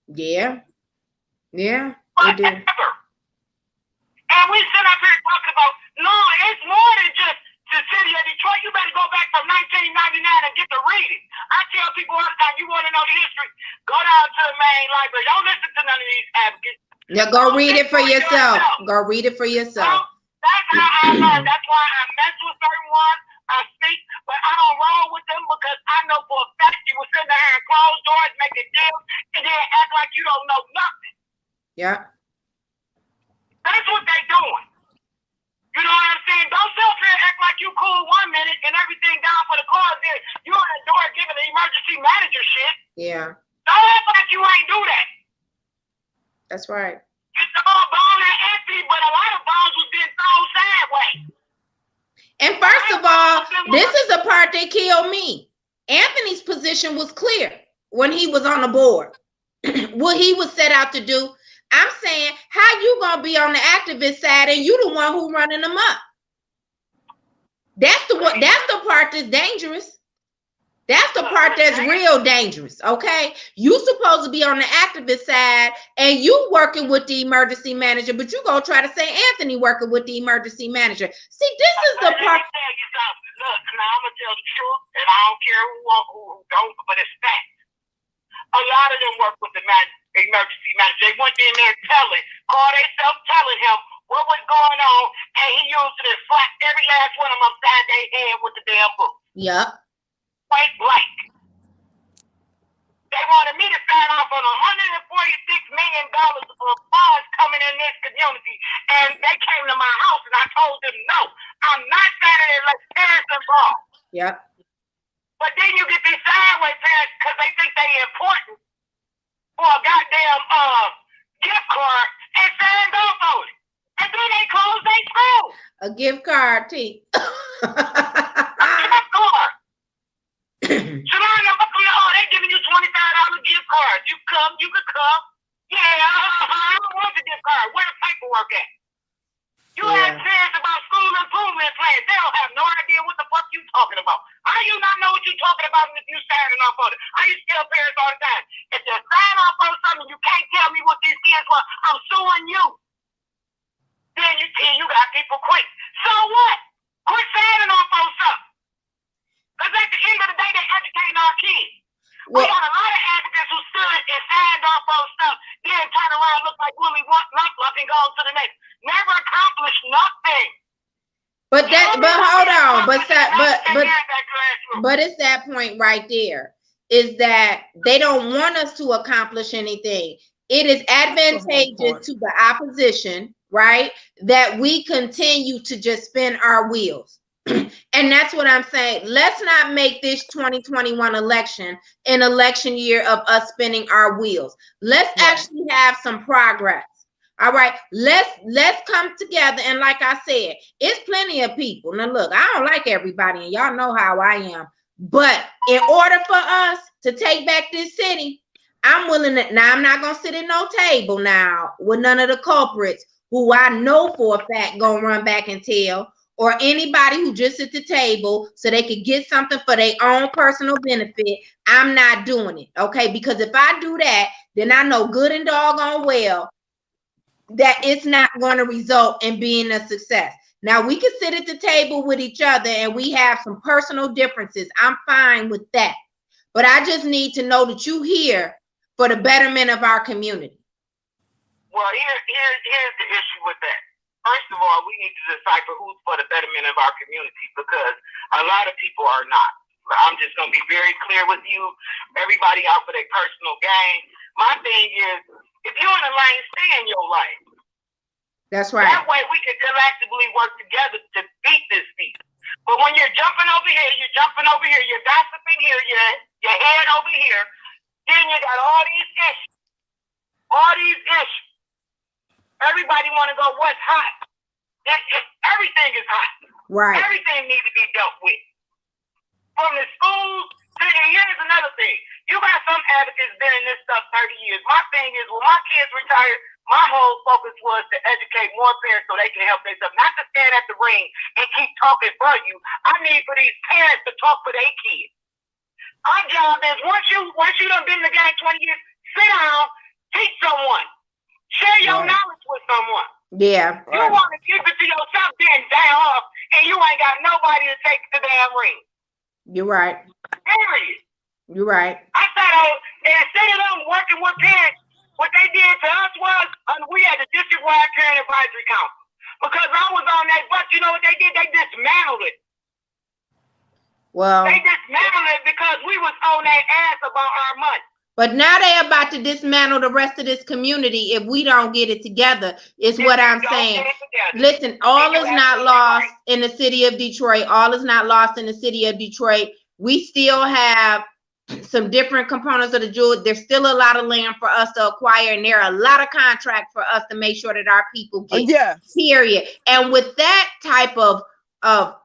Yeah, it did. And we sit up here talking about, no, it's more than just the city of Detroit. You better go back from 1999 and get to reading. I tell people all the time, you want to know the history, go down to the main library. Don't listen to none of these advocates. Yeah, go read it for yourself. Go read it for yourself. That's how I learn. That's why I mess with certain ones. I speak, but I don't roll with them, because I know for a fact you will sit there and close doors, make a deal, and then act like you don't know nothing. Yeah. That's what they doing. You know what I'm saying? Don't sit up here and act like you cool one minute, and that. That's right. You throw a bone at Anthony, but a lot of bones was being thrown sideways. And first of all, this is the part that killed me. Anthony's position was clear when he was on the board. What he was set out to do. I'm saying, how you gonna be on the activist side and you the one who running them up? That's the part that's dangerous. That's the part that's real dangerous, okay? You supposed to be on the activist side and you working with the emergency manager, but you gonna try to say Anthony working with the emergency manager. See, this is the part. Look, now I'm gonna tell the truth, and I don't care who don't, but it's fact. A lot of them work with the emergency manager. They went in there call themselves telling him what was going on, and he used it and slapped every last one of them upside their head with the damn book. Yep. Point blank. They wanted me to sign off on $146 million of funds coming in this community, and they came to my house, and I told them, no, I'm not signing it unless parents involved. Yep. But then you get these sideways parents because they think they're important for a goddamn gift card and signed off on it. And then they close their school. A gift card, T. A gift card. They giving you $25 gift cards. You could come. Yeah, I don't want the gift card. Where the paperwork at? You ask parents about school improvement plans. They don't have no idea what the fuck you talking about. How you not know what you talking about if you signing off on it? I used to tell parents all the time, if you sign off on something, you can't tell me what these kids want. I'm suing you. Then you got people quick. So what? Quit signing off on something. Because at the end of the day, they're educating our kids. We got a lot of advocates who stood and signed off on stuff, then turn around, look like Willie Luck and go on to the next. Never accomplished nothing. But it's that point right there, is that they don't want us to accomplish anything. It is advantageous to the opposition, right, that we continue to just spin our wheels. And that's what I'm saying. Let's not make this 2021 election an election year of us spinning our wheels. Let's actually have some progress. All right, let's come together. And like I said, it's plenty of people. Now look, I don't like everybody, and y'all know how I am. But in order for us to take back this city, I'm willing to. Now I'm not gonna sit at no table now with none of the culprits who I know for a fact gonna run back and tell, or anybody who just at the table so they could get something for their own personal benefit. I'm not doing it, okay? Because if I do that, then I know good and doggone well that it's not going to result in being a success. Now, we can sit at the table with each other and we have some personal differences. I'm fine with that. But I just need to know that you're here for the betterment of our community. Well, here's the issue with that. First of all, we need to decipher who's for the betterment of our community, because a lot of people are not. I'm just going to be very clear with you. Everybody out for their personal gain. My thing is, if you're in a lane, stay in your lane. That's right. That way we can collectively work together to beat this beat. But when you're jumping over here, you're gossiping here, your head over here, then you got all these issues. Everybody want to go, what's hot? Everything is hot. Right. Everything needs to be dealt with. From the schools to, and here's another thing. You got some advocates been in this stuff 30 years. My thing is, when my kids retired, my whole focus was to educate more parents so they can help themselves, not to stand at the ring and keep talking for you. I need for these parents to talk for their kids. Our job is, once you done been in the game 20 years, sit down, teach someone. Share your knowledge with someone. Yeah. You want to keep it to yourself, then down off, and you ain't got nobody to take the damn ring. You're right. Period. You're right. I thought, instead of them working with parents, what they did to us was, we had the district-wide parent advisory council. Because I was on that bus, you know what they did? They dismantled it. Well, they dismantled it because we was on their ass about our money. But now they're about to dismantle the rest of this community if we don't get it together, is what I'm saying. Listen, all is not lost in the city of Detroit. All is not lost in the city of Detroit. We still have some different components of the jewel. There's still a lot of land for us to acquire, and there are a lot of contracts for us to make sure that our people get. Yes. Period. And with that type of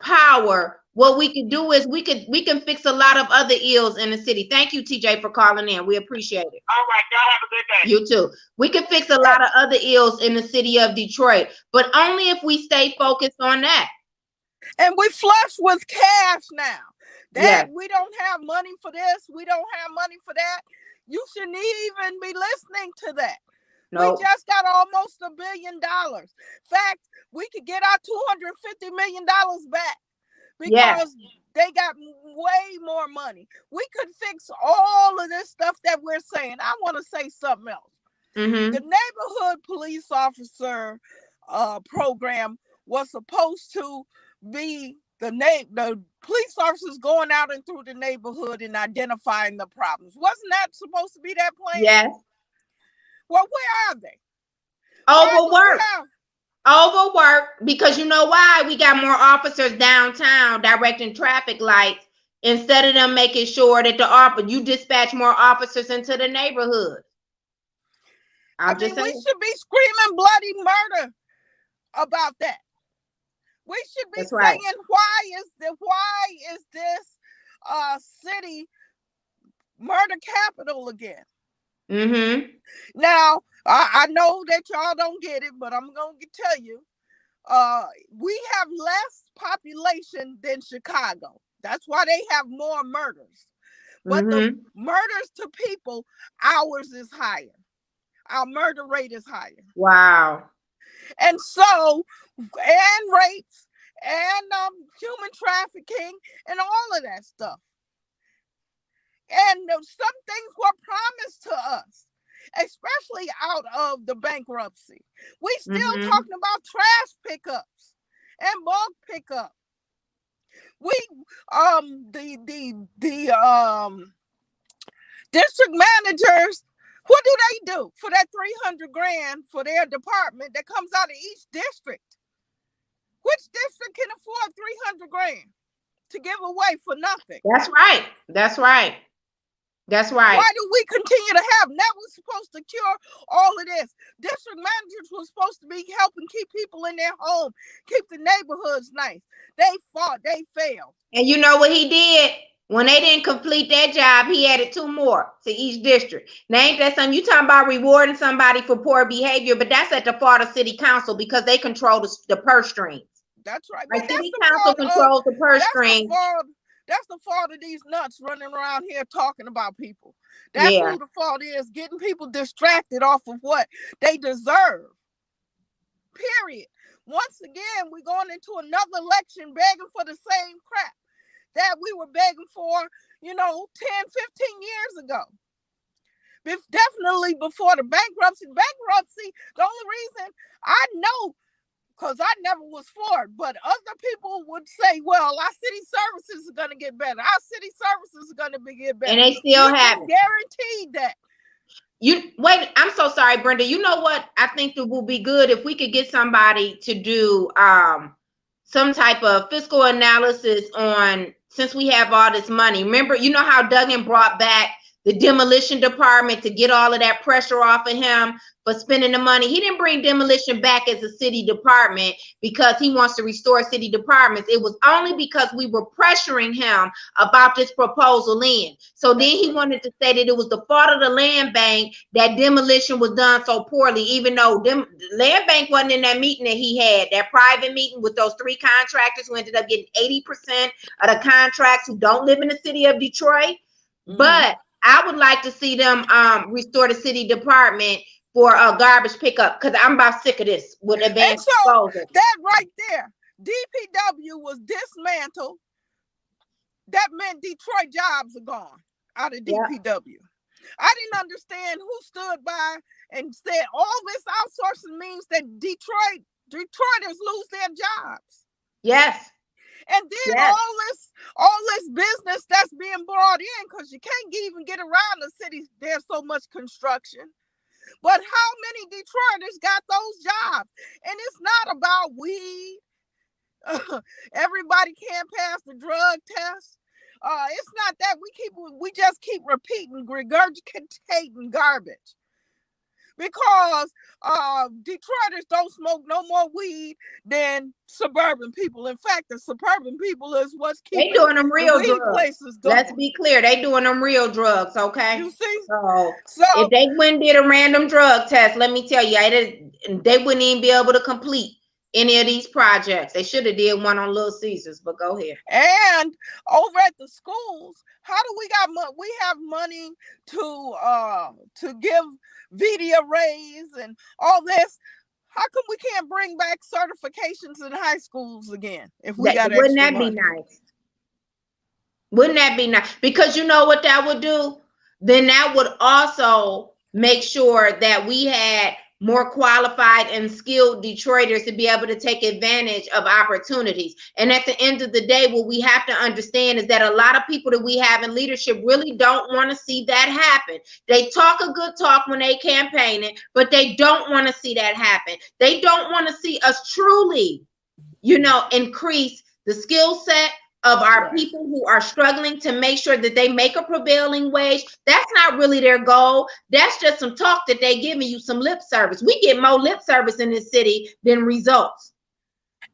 power, what we can do is we can fix a lot of other ills in the city. Thank you, TJ, for calling in. We appreciate it. All right, y'all have a good day. You too. We can fix a lot of other ills in the city of Detroit, but only if we stay focused on that. And we flush with cash now. That we don't have money for this, we don't have money for that. You shouldn't even be listening to that. Nope. We just got almost $1 billion. In fact, we could get our $250 million back because they got way more money. We could fix all of this stuff that we're saying. I want to say something else. Mm-hmm. The neighborhood police officer program was supposed to be the police officers going out and through the neighborhood and identifying the problems. Wasn't that supposed to be that plan? Yes. Well, where are they? Overworked, because you know why? We got more officers downtown directing traffic lights instead of them making sure that you dispatch more officers into the neighborhood. We should be screaming bloody murder about that. We should be saying, why is this city murder capital again? Mm-hmm. Now, I know that y'all don't get it, but I'm going to tell you, we have less population than Chicago. That's why they have more murders. But the murders to people, ours is higher. Our murder rate is higher. Wow. And so, and rapes, and human trafficking, and all of that stuff. And some things were promised to us, especially out of the bankruptcy. We still talking about trash pickups and bulk pickup. We the district managers, what do for that $300,000 for their department that comes out of each district? Which district can afford $300,000 to give away for nothing? That's right. That's right. That's right. Why do we continue to have? That was supposed to cure all of this. District managers were supposed to be helping keep people in their home, keep the neighborhoods nice. They fought, they failed. And you know what he did? When they didn't complete that job, he added 2 more to each district. Now, ain't that something? You talking about rewarding somebody for poor behavior, but that's at the fault of city council because they control the purse strings. That's right. Like city council controls the purse strings. That's the fault of these nuts running around here talking about people. That's who the fault is, getting people distracted off of what they deserve. Period. Once again, we're going into another election begging for the same crap that we were begging for, 10, 15 years ago. Definitely before the bankruptcy. The only reason I know, because I never was for it, but other people would say, well, our city services are going to get better. Our city services are going to get better. And they still haven't. Guaranteed that. Wait, I'm so sorry, Brenda. You know what? I think it will be good if we could get somebody to do some type of fiscal analysis on, since we have all this money. Remember, you know how Duggan brought back the demolition department to get all of that pressure off of him for spending the money. He didn't bring demolition back as a city department because he wants to restore city departments. It was only because we were pressuring him about this proposal in. So then he wanted to say that it was the fault of the land bank that demolition was done so poorly, even though the land bank wasn't in that meeting that he had, that private meeting with those 3 contractors who ended up getting 80% of the contracts who don't live in the city of Detroit. But I would like to see them restore the city department for a garbage pickup, because I'm about sick of this with advanced disposal. That right there, DPW was dismantled. That meant Detroit jobs are gone out of DPW. I didn't understand who stood by and said all this outsourcing means that Detroiters lose their jobs. Yes. And then all this business that's being brought in, because you can't even get around the city. There's so much construction. But how many Detroiters got those jobs? And it's not about weed. Everybody can't pass the drug test. It's not that we just keep repeating, regurgitating garbage. Because Detroiters don't smoke no more weed than suburban people. In fact, the suburban people is what's keeping they doing them real the weed drugs. places going. Let's be clear, they doing them real drugs, okay? You see? So if they went and did a random drug test, let me tell you, they wouldn't even be able to complete any of these projects. They should have did one on Little Caesars, but go ahead. And over at the schools, how do we have money to give video raise and all this? How come we can't bring back certifications in high schools again if we got wouldn't extra that money? be nice? Wouldn't that be nice? Because you know what that would do? Then that would also make sure that we had more qualified and skilled Detroiters to be able to take advantage of opportunities. And at the end of the day, what we have to understand is that a lot of people that we have in leadership really don't want to see that happen. They talk a good talk when they campaigning, but they don't want to see that happen. They don't want to see us truly, increase the skill set of our people who are struggling to make sure that they make a prevailing wage. That's not really their goal. That's just some talk that they giving you, some lip service. We get more lip service in this city than results.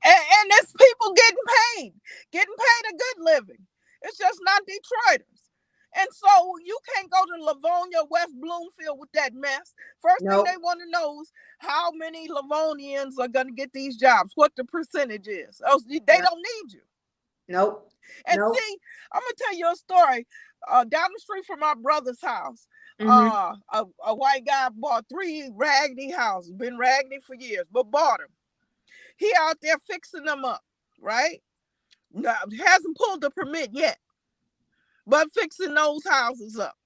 And it's people getting paid a good living. It's just not Detroiters. And so you can't go to Livonia, West Bloomfield with that mess. First thing they want to know is how many Livonians are going to get these jobs, what the percentage is. Else they don't need you. Nope. And see, I'm gonna tell you a story. Down the street from my brother's house, a white guy bought 3 raggedy houses, been raggedy for years, but bought them. He out there fixing them up, right? No, hasn't pulled the permit yet, but fixing those houses up.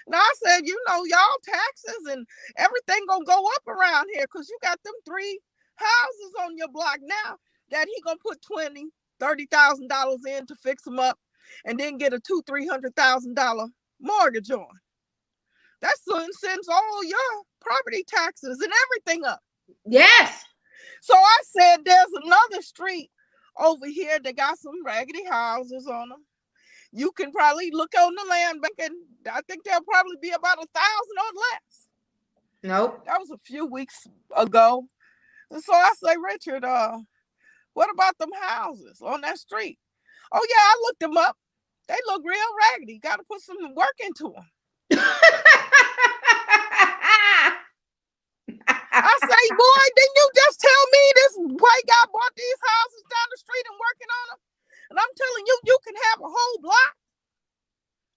Now I said, y'all taxes and everything gonna go up around here because you got them 3 houses on your block now that he gonna put $20,000-$30,000 in to fix them up and then get a $200,000-$300,000 mortgage on. That sends all your property taxes and everything up. Yes. So I said, there's another street over here that got some raggedy houses on them. You can probably look on the land bank and I think there'll probably be about 1,000 or less. Nope. That was a few weeks ago. And so I say, Richard, what about them houses on that street? Oh, yeah, I looked them up. They look real raggedy. Got to put some work into them. I say, boy, didn't you just tell me this white guy bought these houses down the street and working on them? And I'm telling you, you can have a whole block.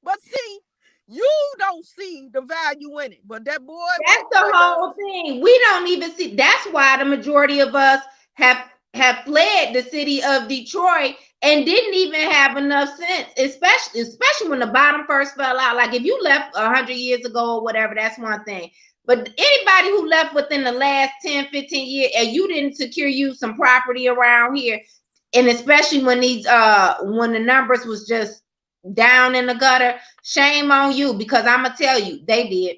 But see, you don't see the value in it. But that boy. That's the whole thing. We don't even see. That's why the majority of us have fled the city of Detroit and didn't even have enough sense, especially when the bottom first fell out. Like if you left 100 years ago or whatever, that's one thing. But anybody who left within the last 10, 15 years and you didn't secure you some property around here, and especially when when the numbers was just down in the gutter, shame on you, because I'm gonna tell you, they did.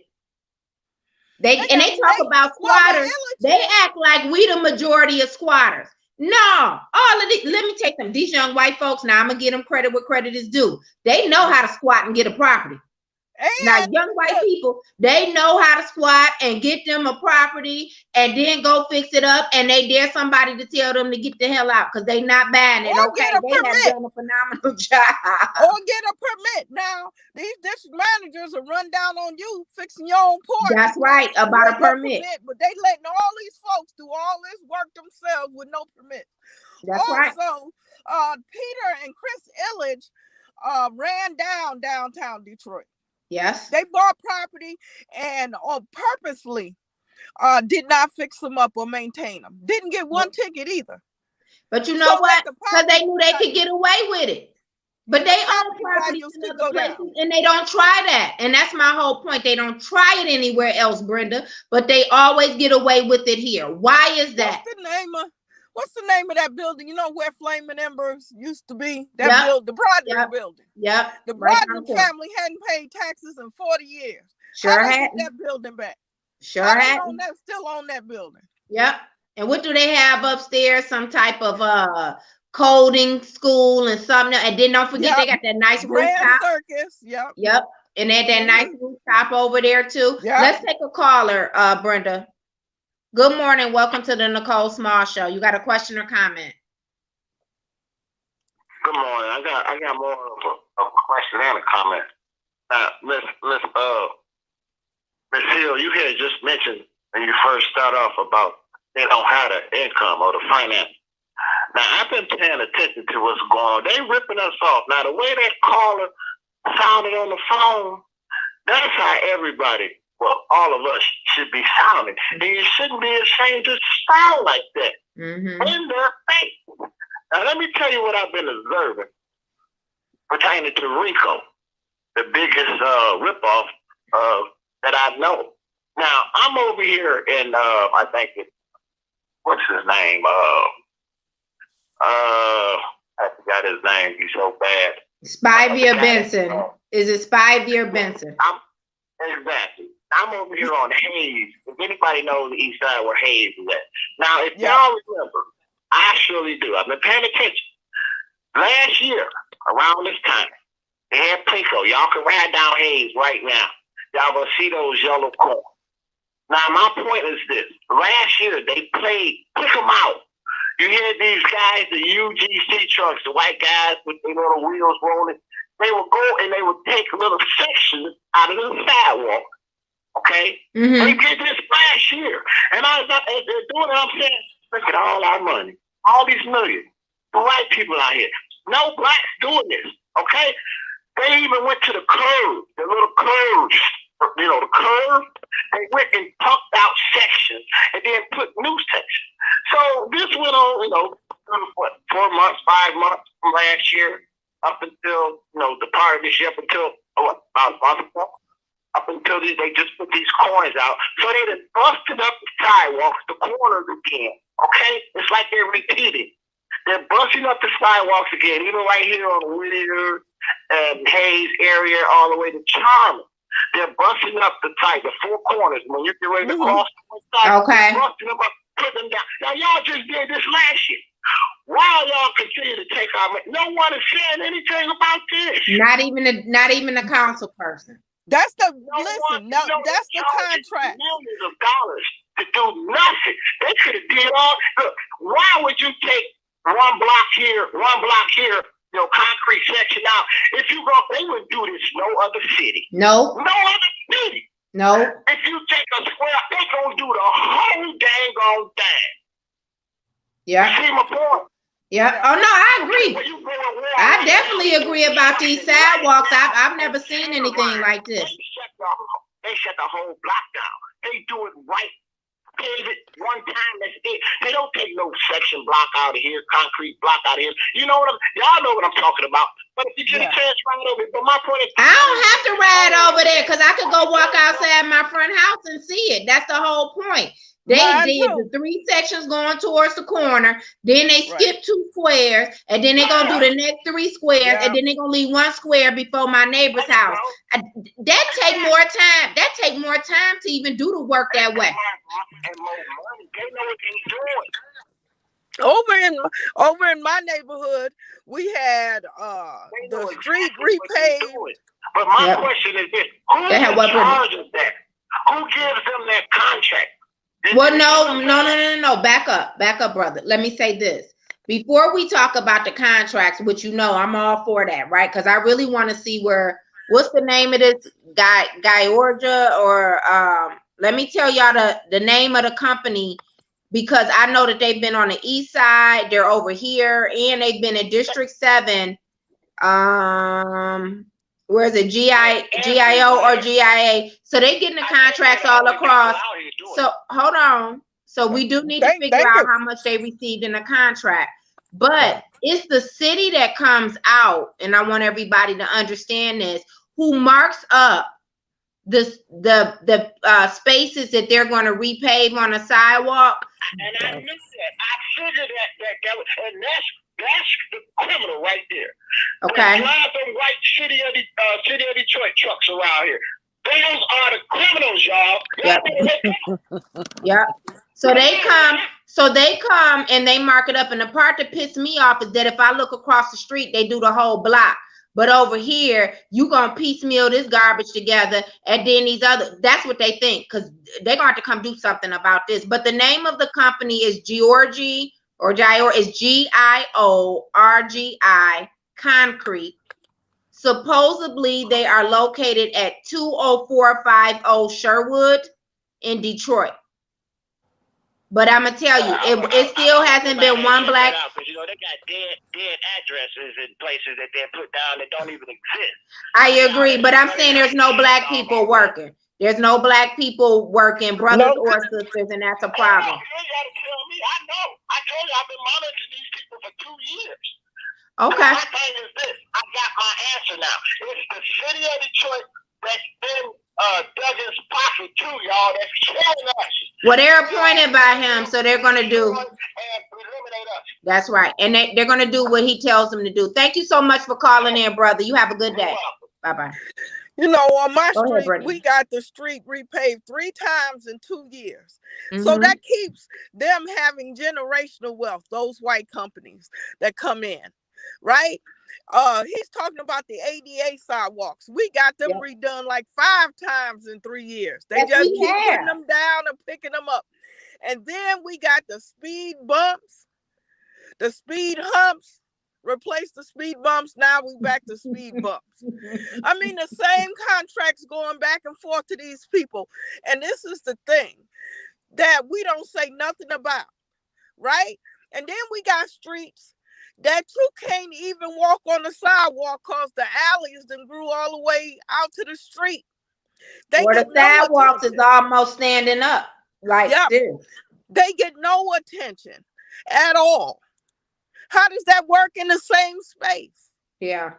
They talk about squatters. They act like we the majority of squatters. No, all of these, let me take them. These young white folks, now I'm gonna give them credit where credit is due. They know how to squat and get a property. Now, young white people, they know how to squat and get them a property and then go fix it up, and they dare somebody to tell them to get the hell out because they not buying it. Or okay, they have done a phenomenal job. Or get a permit. Now, these district managers will run down on you fixing your own porch. That's right, about a permit. But they letting all these folks do all this work themselves with no permit. That's right. Also, Peter and Chris Illich ran down downtown Detroit. Yes. They bought property and purposely did not fix them up or maintain them. Didn't get one ticket either. But you know what? Because they knew they could get away with it. But they own property in other places, and they don't try that. And that's my whole point. They don't try it anywhere else, Brenda, but they always get away with it here. Why is that? What's the name of that building? You know where Flaming Embers used to be? That building, the Broderick building. Yep. The Broderick family hadn't paid taxes in 40 years. Sure had that building back. Sure had. Still own that building. Yep. And what do they have upstairs? Some type of coding school and something. And then don't forget they got that nice rooftop. Circus. Yep. And they had that nice rooftop over there too. Yep. Let's take a caller, Brenda. Good morning. Welcome to the Nicole Small Show. You got a question or comment? Good morning. I got more of a question and a comment. Miss Hill, you had just mentioned when you first start off about they don't have the income or the finance. Now, I've been paying attention to what's going on. They ripping us off. Now, the way that caller sounded on the phone, that's how everybody, well, all of us should be sounding. And you shouldn't be ashamed to sound like that in their face. Now, let me tell you what I've been observing pertaining to Rico, the biggest ripoff that I know. Now, I'm over here in, I think what's his name? I forgot his name. He's so bad. Spivey Benson. Is it Spivey or Benson? Exactly. I'm over here on Hayes. If anybody knows the east side where Hayes is at. Now, if y'all remember, I surely do. I've been paying attention. Last year, around this time, they had Pico. Y'all can ride down Hayes right now. Y'all will see those yellow corns. Now, my point is this. Last year, they played Pick 'em Out. You hear these guys, the UGC trucks, the white guys with their little wheels rolling. They would go and they would take little sections out of the sidewalk. Okay? They did this last year. And as they're doing it, I'm saying, look at all our money. All these millions. The white people out here. No blacks doing this. Okay? They even went to the curve, the little curves. You know, the curve, they went and pumped out sections and then put new sections. So this went on, what, 4 months, 5 months from last year up until, the part of this year up until, about a month ago, up until they just put these coins out. So they done busted up the sidewalks, the corners again, okay? It's like they're repeating. They're busting up the sidewalks again, even right here on Whittier and Hayes area all the way to Charming. They're busting up the 4 corners. When you get ready to cross the side, they're busting them up, put them down. Now, y'all just did this last year. Why y'all continue to take our money? No one is saying anything about this. Not even a council person. That's the that's the contract. Millions of dollars to do nothing. They could have did all. Look, why would you take one block here, concrete section out? If you go, they wouldn't do this no other city. No. No other city. No. If you take a square, they gonna do the whole dang on thing. Yeah. See my point? Yeah. Oh no, I agree. I definitely agree about these sidewalks. I've never seen anything like this. They shut the whole block down. They do it right. Pave it one time. That's it. They don't take no section block out of here, concrete block out of here. You know what y'all know what I'm talking about. But if you get a chance, ride over it. But my point is, I don't have to ride over there because I could go walk outside my front house and see it. That's the whole point. They did the 3 sections going towards the corner, then they skip 2 squares, and then they're gonna do the next 3 squares, and then they're gonna leave 1 square before my neighbor's house. That take more time. That take more time to even do the work that way. Over in my neighborhood, we had the street repaved. But my question is this: who's in charge of that? Who gives them that contract? Well, no. Back up, brother. Let me say this. Before we talk about the contracts, which I'm all for that, right? Because I really want to see what's the name of this guy, Georgia, or let me tell y'all the name of the company, because I know that they've been on the east side, they're over here, and they've been in District 7. Where's it? GIO or GIA? So they getting the contracts all across. So hold on. So we do need to figure out how much they received in the contract. But it's the city that comes out, and I want everybody to understand this, who marks up the spaces that they're going to repave on a sidewalk. And I knew that. I figured that and that's the criminal right there. Okay. They drive them white city of Detroit trucks around here. Those are the criminals, y'all. Yep. So they come. So they come and they mark it up. And the part that pissed me off is that if I look across the street, they do the whole block. But over here, you gonna piecemeal this garbage together, and then these other. That's what they think, because they're going to have to come do something about this. But the name of the company is Giorgi or Gior is GIORGI Concrete. Supposedly, they are located at 20450 Sherwood in Detroit. But I'm gonna tell you, it still hasn't been one black. You know, they got dead addresses in places that they put down that don't even exist. I agree, but I'm saying there's no black people working. There's no black people working, brothers or sisters, and that's a problem. You gotta tell me. I know. I told you I've been monitoring these people for 2 years. Okay. My thing is this. I got my answer now. It's the city of Detroit that's been Douglas' pocket too, y'all. That's killing us. Well, they're appointed by him, so they're going to do. That's right. And they're going to do what he tells them to do. Thank you so much for calling in, brother. You have a good day. Bye-bye. You know, on my street, we got the street repaved 3 times in 2 years. So that keeps them having generational wealth, those white companies that come in, right? He's talking about the ADA sidewalks. We got them redone like 5 times in 3 years. They just keep putting them down and picking them up. And then we got the speed bumps, the speed humps. Replace the speed bumps. Now we back to speed bumps. I mean, the same contracts going back and forth to these people. And this is the thing that we don't say nothing about, right? And then we got streets that you can't even walk on the sidewalk because the alleys then grew all the way out to the street. Or the sidewalks is almost standing up like this. They get no attention at all. How does that work in the same space? Yeah.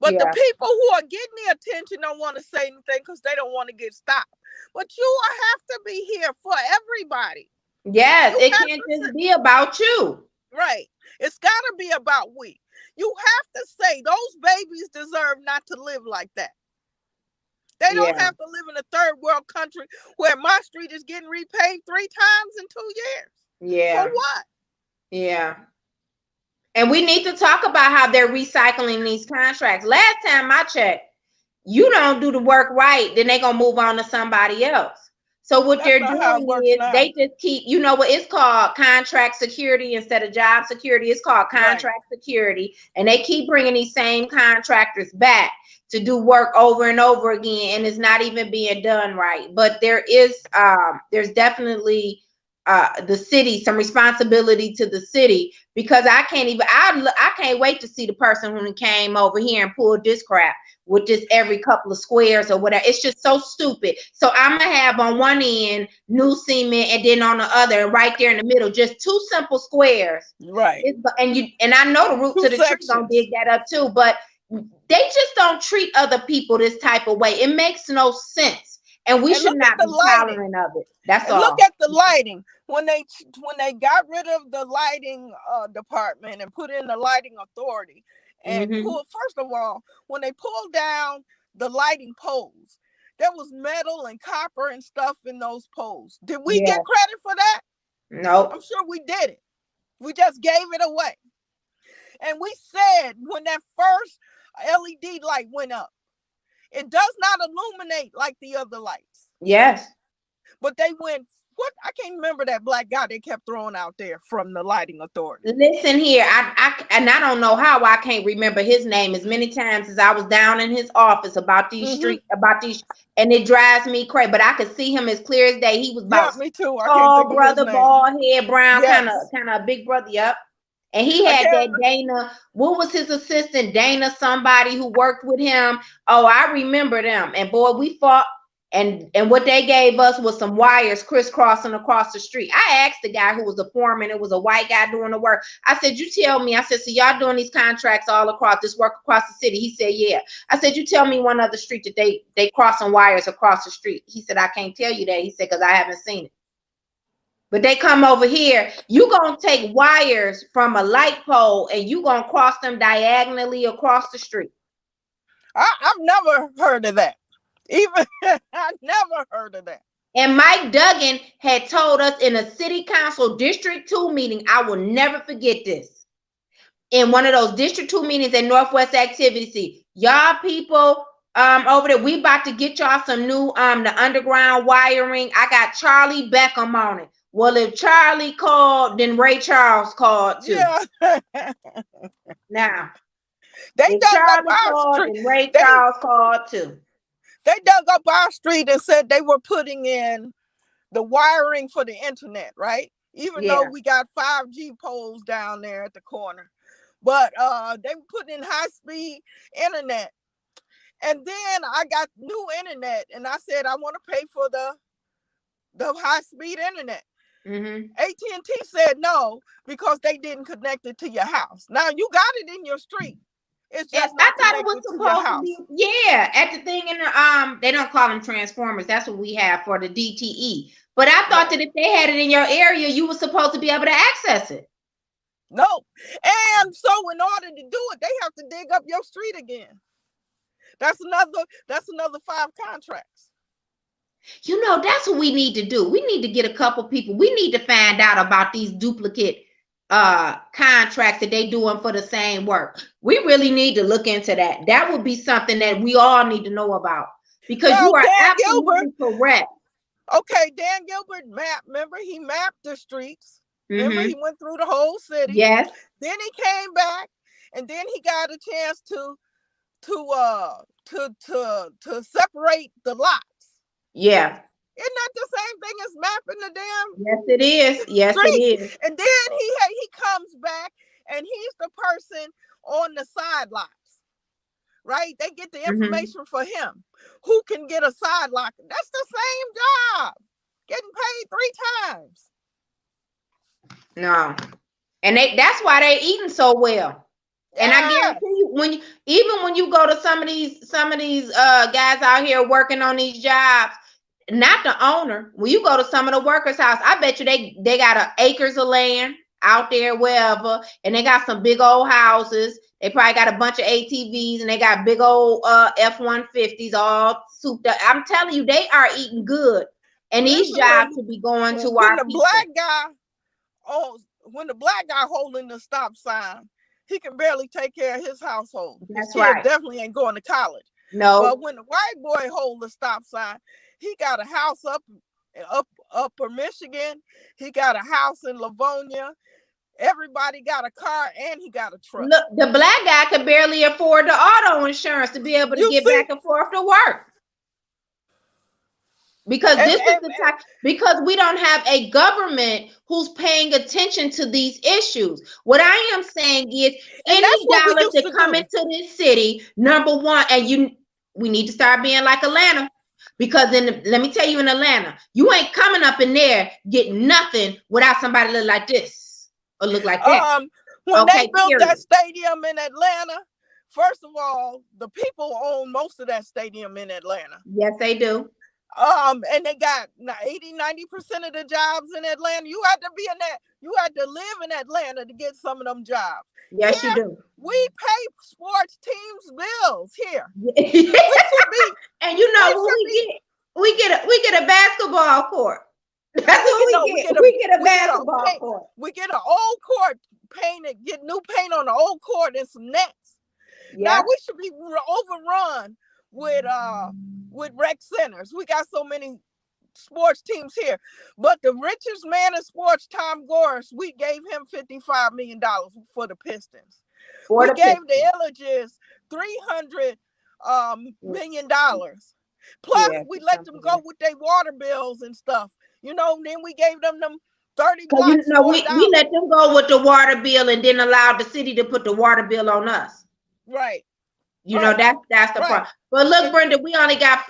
But the people who are getting the attention don't want to say anything because they don't want to get stopped. But you have to be here for everybody. Yes, it can't just be about you. Right. It's got to be about we. You have to say those babies deserve not to live like that. They don't have to live in a third world country where my street is getting repaved 3 times in 2 years. Yeah. For what? Yeah. And we need to talk about how they're recycling these contracts. Last time I checked, you don't do the work right, then they're going to move on to somebody else. So what they're doing is they just keep, you know what, it's called contract security instead of job security. It's called contract security. And they keep bringing these same contractors back to do work over and over again. And it's not even being done right. But there is, there's definitely the city, some responsibility to the city, because I can't wait to see the person who came over here and pulled this crap with just every couple of squares or whatever. It's just so stupid. So I'm gonna have on one end new cement and then on the other, right there in the middle, just 2 simple squares. Right. And I know the root to the tree gonna dig that up too, but they just don't treat other people this type of way. It makes no sense. And we should not be tolerant of it. That's all. Look at the lighting. When they got rid of the lighting department and put in the lighting authority, and first of all, when they pulled down the lighting poles, there was metal and copper and stuff in those poles. Did we get credit for that? No. I'm sure we did it. We just gave it away. And we said when that first LED light went up, it does not illuminate like the other lights. Yes. But they went, what? I can't remember that black guy they kept throwing out there from the lighting authority. Listen here, I don't know how I can't remember his name as many times as I was down in his office about these streets, and it drives me crazy. But I could see him as clear as day. He was about me too. tall brother, bald head, brown, kind of big brother. Yep. And he had that Dana, what was his assistant? Dana, somebody who worked with him. Oh, I remember them. And boy, we fought. And what they gave us was some wires crisscrossing across the street. I asked the guy who was the foreman, it was a white guy doing the work. I said, you tell me. I said, so y'all doing these contracts all across this work across the city? He said, yeah. I said, you tell me one other street that they crossing wires across the street. He said, I can't tell you that. He said, because I haven't seen it. But they come over here, you gonna take wires from a light pole and you gonna cross them diagonally across the street. I've never heard of that. Even I never heard of that. And Mike Duggan had told us in a city council District 2 meeting, I will never forget this. In one of those District 2 meetings at Northwest Activity, y'all people over there, we about to get y'all some new the underground wiring. I got Charlie Beckham on it. Well, if Charlie called, then Ray Charles called too. Yeah. Now, they dug Charlie up called, our street. and Ray Charles called too. They dug up our street and said they were putting in the wiring for the internet, right? Even though we got 5G poles down there at the corner. But they were putting in high-speed internet. And then I got new internet, and I said I want to pay for the high-speed internet. AT&T said no, because they didn't connect it to your house. Now you got it in your street. It's just not connected to your house. At the thing in the they don't call them transformers. That's what we have for the DTE. But I thought that if they had it in your area, you were supposed to be able to access it. No. And so in order to do it, they have to dig up your street again. That's another 5 contracts. You know, that's what we need to do. We need to get a couple people. We need to find out about these duplicate contracts that they doing for the same work. We really need to look into that. That would be something that we all need to know about, because you are absolutely correct. Okay, Dan Gilbert remember he mapped the streets. Remember he went through the whole city. Yes. Then he came back, and then he got a chance to separate the lots. Yeah. Isn't that the same thing as mapping the damn? Yes, it is. Yes, street? It is. And then he comes back, and he's the person on the side lots, right? They get the information for him. Who can get a side lot? That's the same job, getting paid 3 times. No, and that's why they're eating so well. And I guarantee you, when you go to some of these guys out here working on these jobs, not the owner, when you go to some of the workers' house, I bet you they got acres of land out there wherever, and they got some big old houses. They probably got a bunch of ATVs, and they got big old F-150s all souped up. I'm telling you, they are eating good, and these jobs should be going to our people. When the black guy holding the stop sign, he can barely take care of his household. That's his kids definitely ain't going to college. No. But when the white boy hold the stop sign, he got a house upper Michigan. He got a house in Livonia. Everybody got a car, and he got a truck. Look, the black guy could barely afford the auto insurance to be able to get back and forth to work. Because because we don't have a government who's paying attention to these issues. What I am saying is, any dollars that come into this city, number one, and we need to start being like Atlanta. Because let me tell you, in Atlanta, you ain't coming up in there getting nothing without somebody look like this or look like that. When they built that stadium in Atlanta, first of all, the people own most of that stadium in Atlanta. Yes, they do. And they got 80-90% of the jobs in Atlanta. You had to be in that. You had to live in Atlanta to get some of them jobs. Yes, you do. We pay sports teams bills here. And you know, we get a basketball court. That's what we get. We get a basketball court. We get an old court painted. Get new paint on the old court and some nets. Yeah. Now we should be overrun with rec centers. We got so many sports teams here, but the richest man in sports, Tom Gores, we gave him $55 million for the Pistons. We gave the Illiges $300 million. Plus, we let them go with their water bills and stuff. You know, then we gave them $30. You know, we let them go with the water bill and then allowed the city to put the water bill on us. Right. You know, that's the problem. But look, Brenda, we only got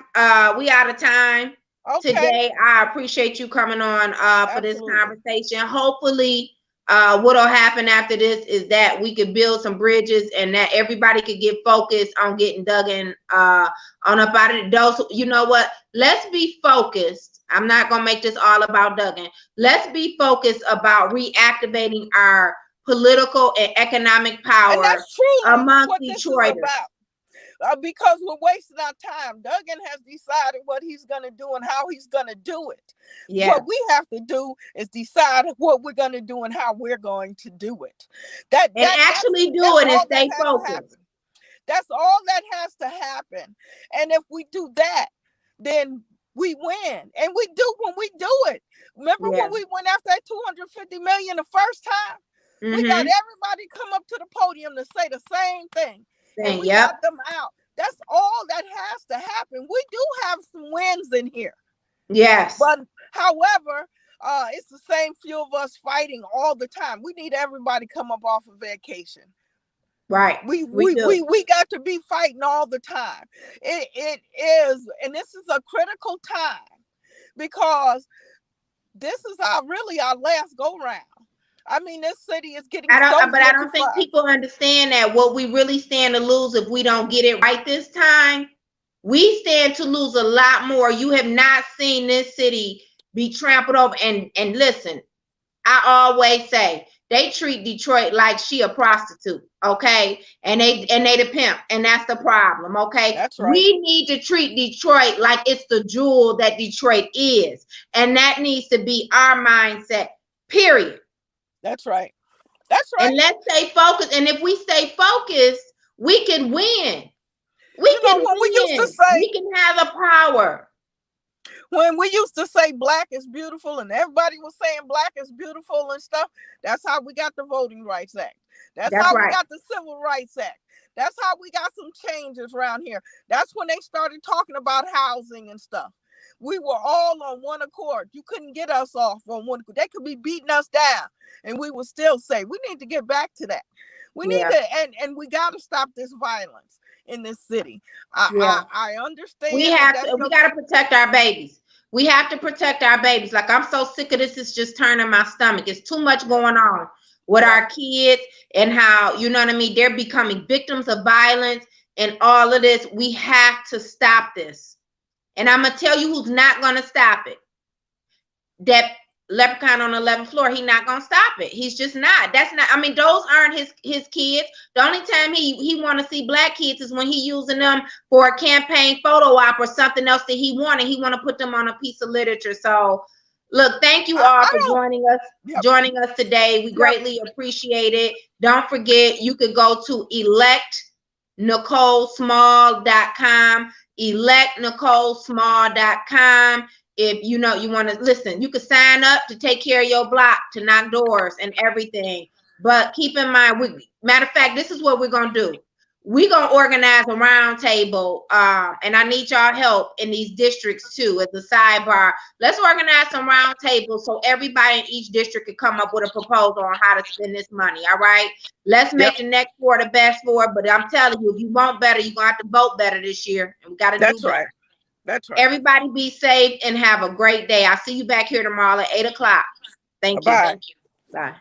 we out of time today. I appreciate you coming on for this conversation. Hopefully, what'll happen after this is that we could build some bridges and that everybody could get focused on getting Duggan on up out of the door. You know what? Let's be focused. I'm not gonna make this all about Duggan. Let's be focused about reactivating our political and economic power amongst Detroiters. because we're wasting our time. Duggan has decided what he's going to do and how he's going to do it. Yes. What we have to do is decide what we're going to do and how we're going to do it. That's and stay focused. That's all that has to happen. And if we do that, then we win. And we do when we do it. Remember when we went after that $250 million the first time? We got everybody come up to the podium to say the same thing. And we got them out. That's all that has to happen. We do have some wins in here. Yes. But however, it's the same few of us fighting all the time. We need everybody come up off of vacation. Right. We got to be fighting all the time. It is, and this is a critical time because this is our last go round. I mean, this city is getting I don't think people understand that what we really stand to lose if we don't get it right this time. We stand to lose a lot more. You have not seen this city be trampled over. And listen, I always say they treat Detroit like she a prostitute, okay? And they the pimp, and that's the problem, okay? That's right. We need to treat Detroit like it's the jewel that Detroit is, and that needs to be our mindset. Period. That's right. That's right. And let's stay focused. And if we stay focused, we can win. We can have the power. When we used to say black is beautiful and everybody was saying black is beautiful and stuff, that's how we got the Voting Rights Act. That's how we got the Civil Rights Act. That's how we got some changes around here. That's when they started talking about housing and stuff. We were all on one accord. You couldn't get us off on one accord. They could be beating us down and we would still say, we need to get back to that. We need to, and we got to stop this violence in this city. I understand. We got to protect our babies. We have to protect our babies. Like, I'm so sick of this. It's just turning my stomach. It's too much going on with our kids and how, you know what I mean? They're becoming victims of violence and all of this. We have to stop this. And I'm going to tell you who's not going to stop it. That leprechaun on the 11th floor, he's not going to stop it. He's just not. That's not, I mean, those aren't his kids. The only time he want to see black kids is when he using them for a campaign photo op or something else that he wanted. He want to put them on a piece of literature. So, look, thank you all for joining us today. We greatly appreciate it. Don't forget, you could go to electnicolesmall.com. electnicolesmall.com. If you want to listen, you can sign up to take care of your block, to knock doors and everything. But keep in mind, matter of fact, this is what we're going to do. We're going to organize a round table, and I need y'all help in these districts too as a sidebar. Let's organize some round tables so everybody in each district can come up with a proposal on how to spend this money, all right? Let's make the next four the best four, but I'm telling you, if you want better, you're going to have to vote better this year, and we got to do better. Right. That's right. Everybody be safe and have a great day. I'll see you back here tomorrow at 8 o'clock. Thank you. Bye.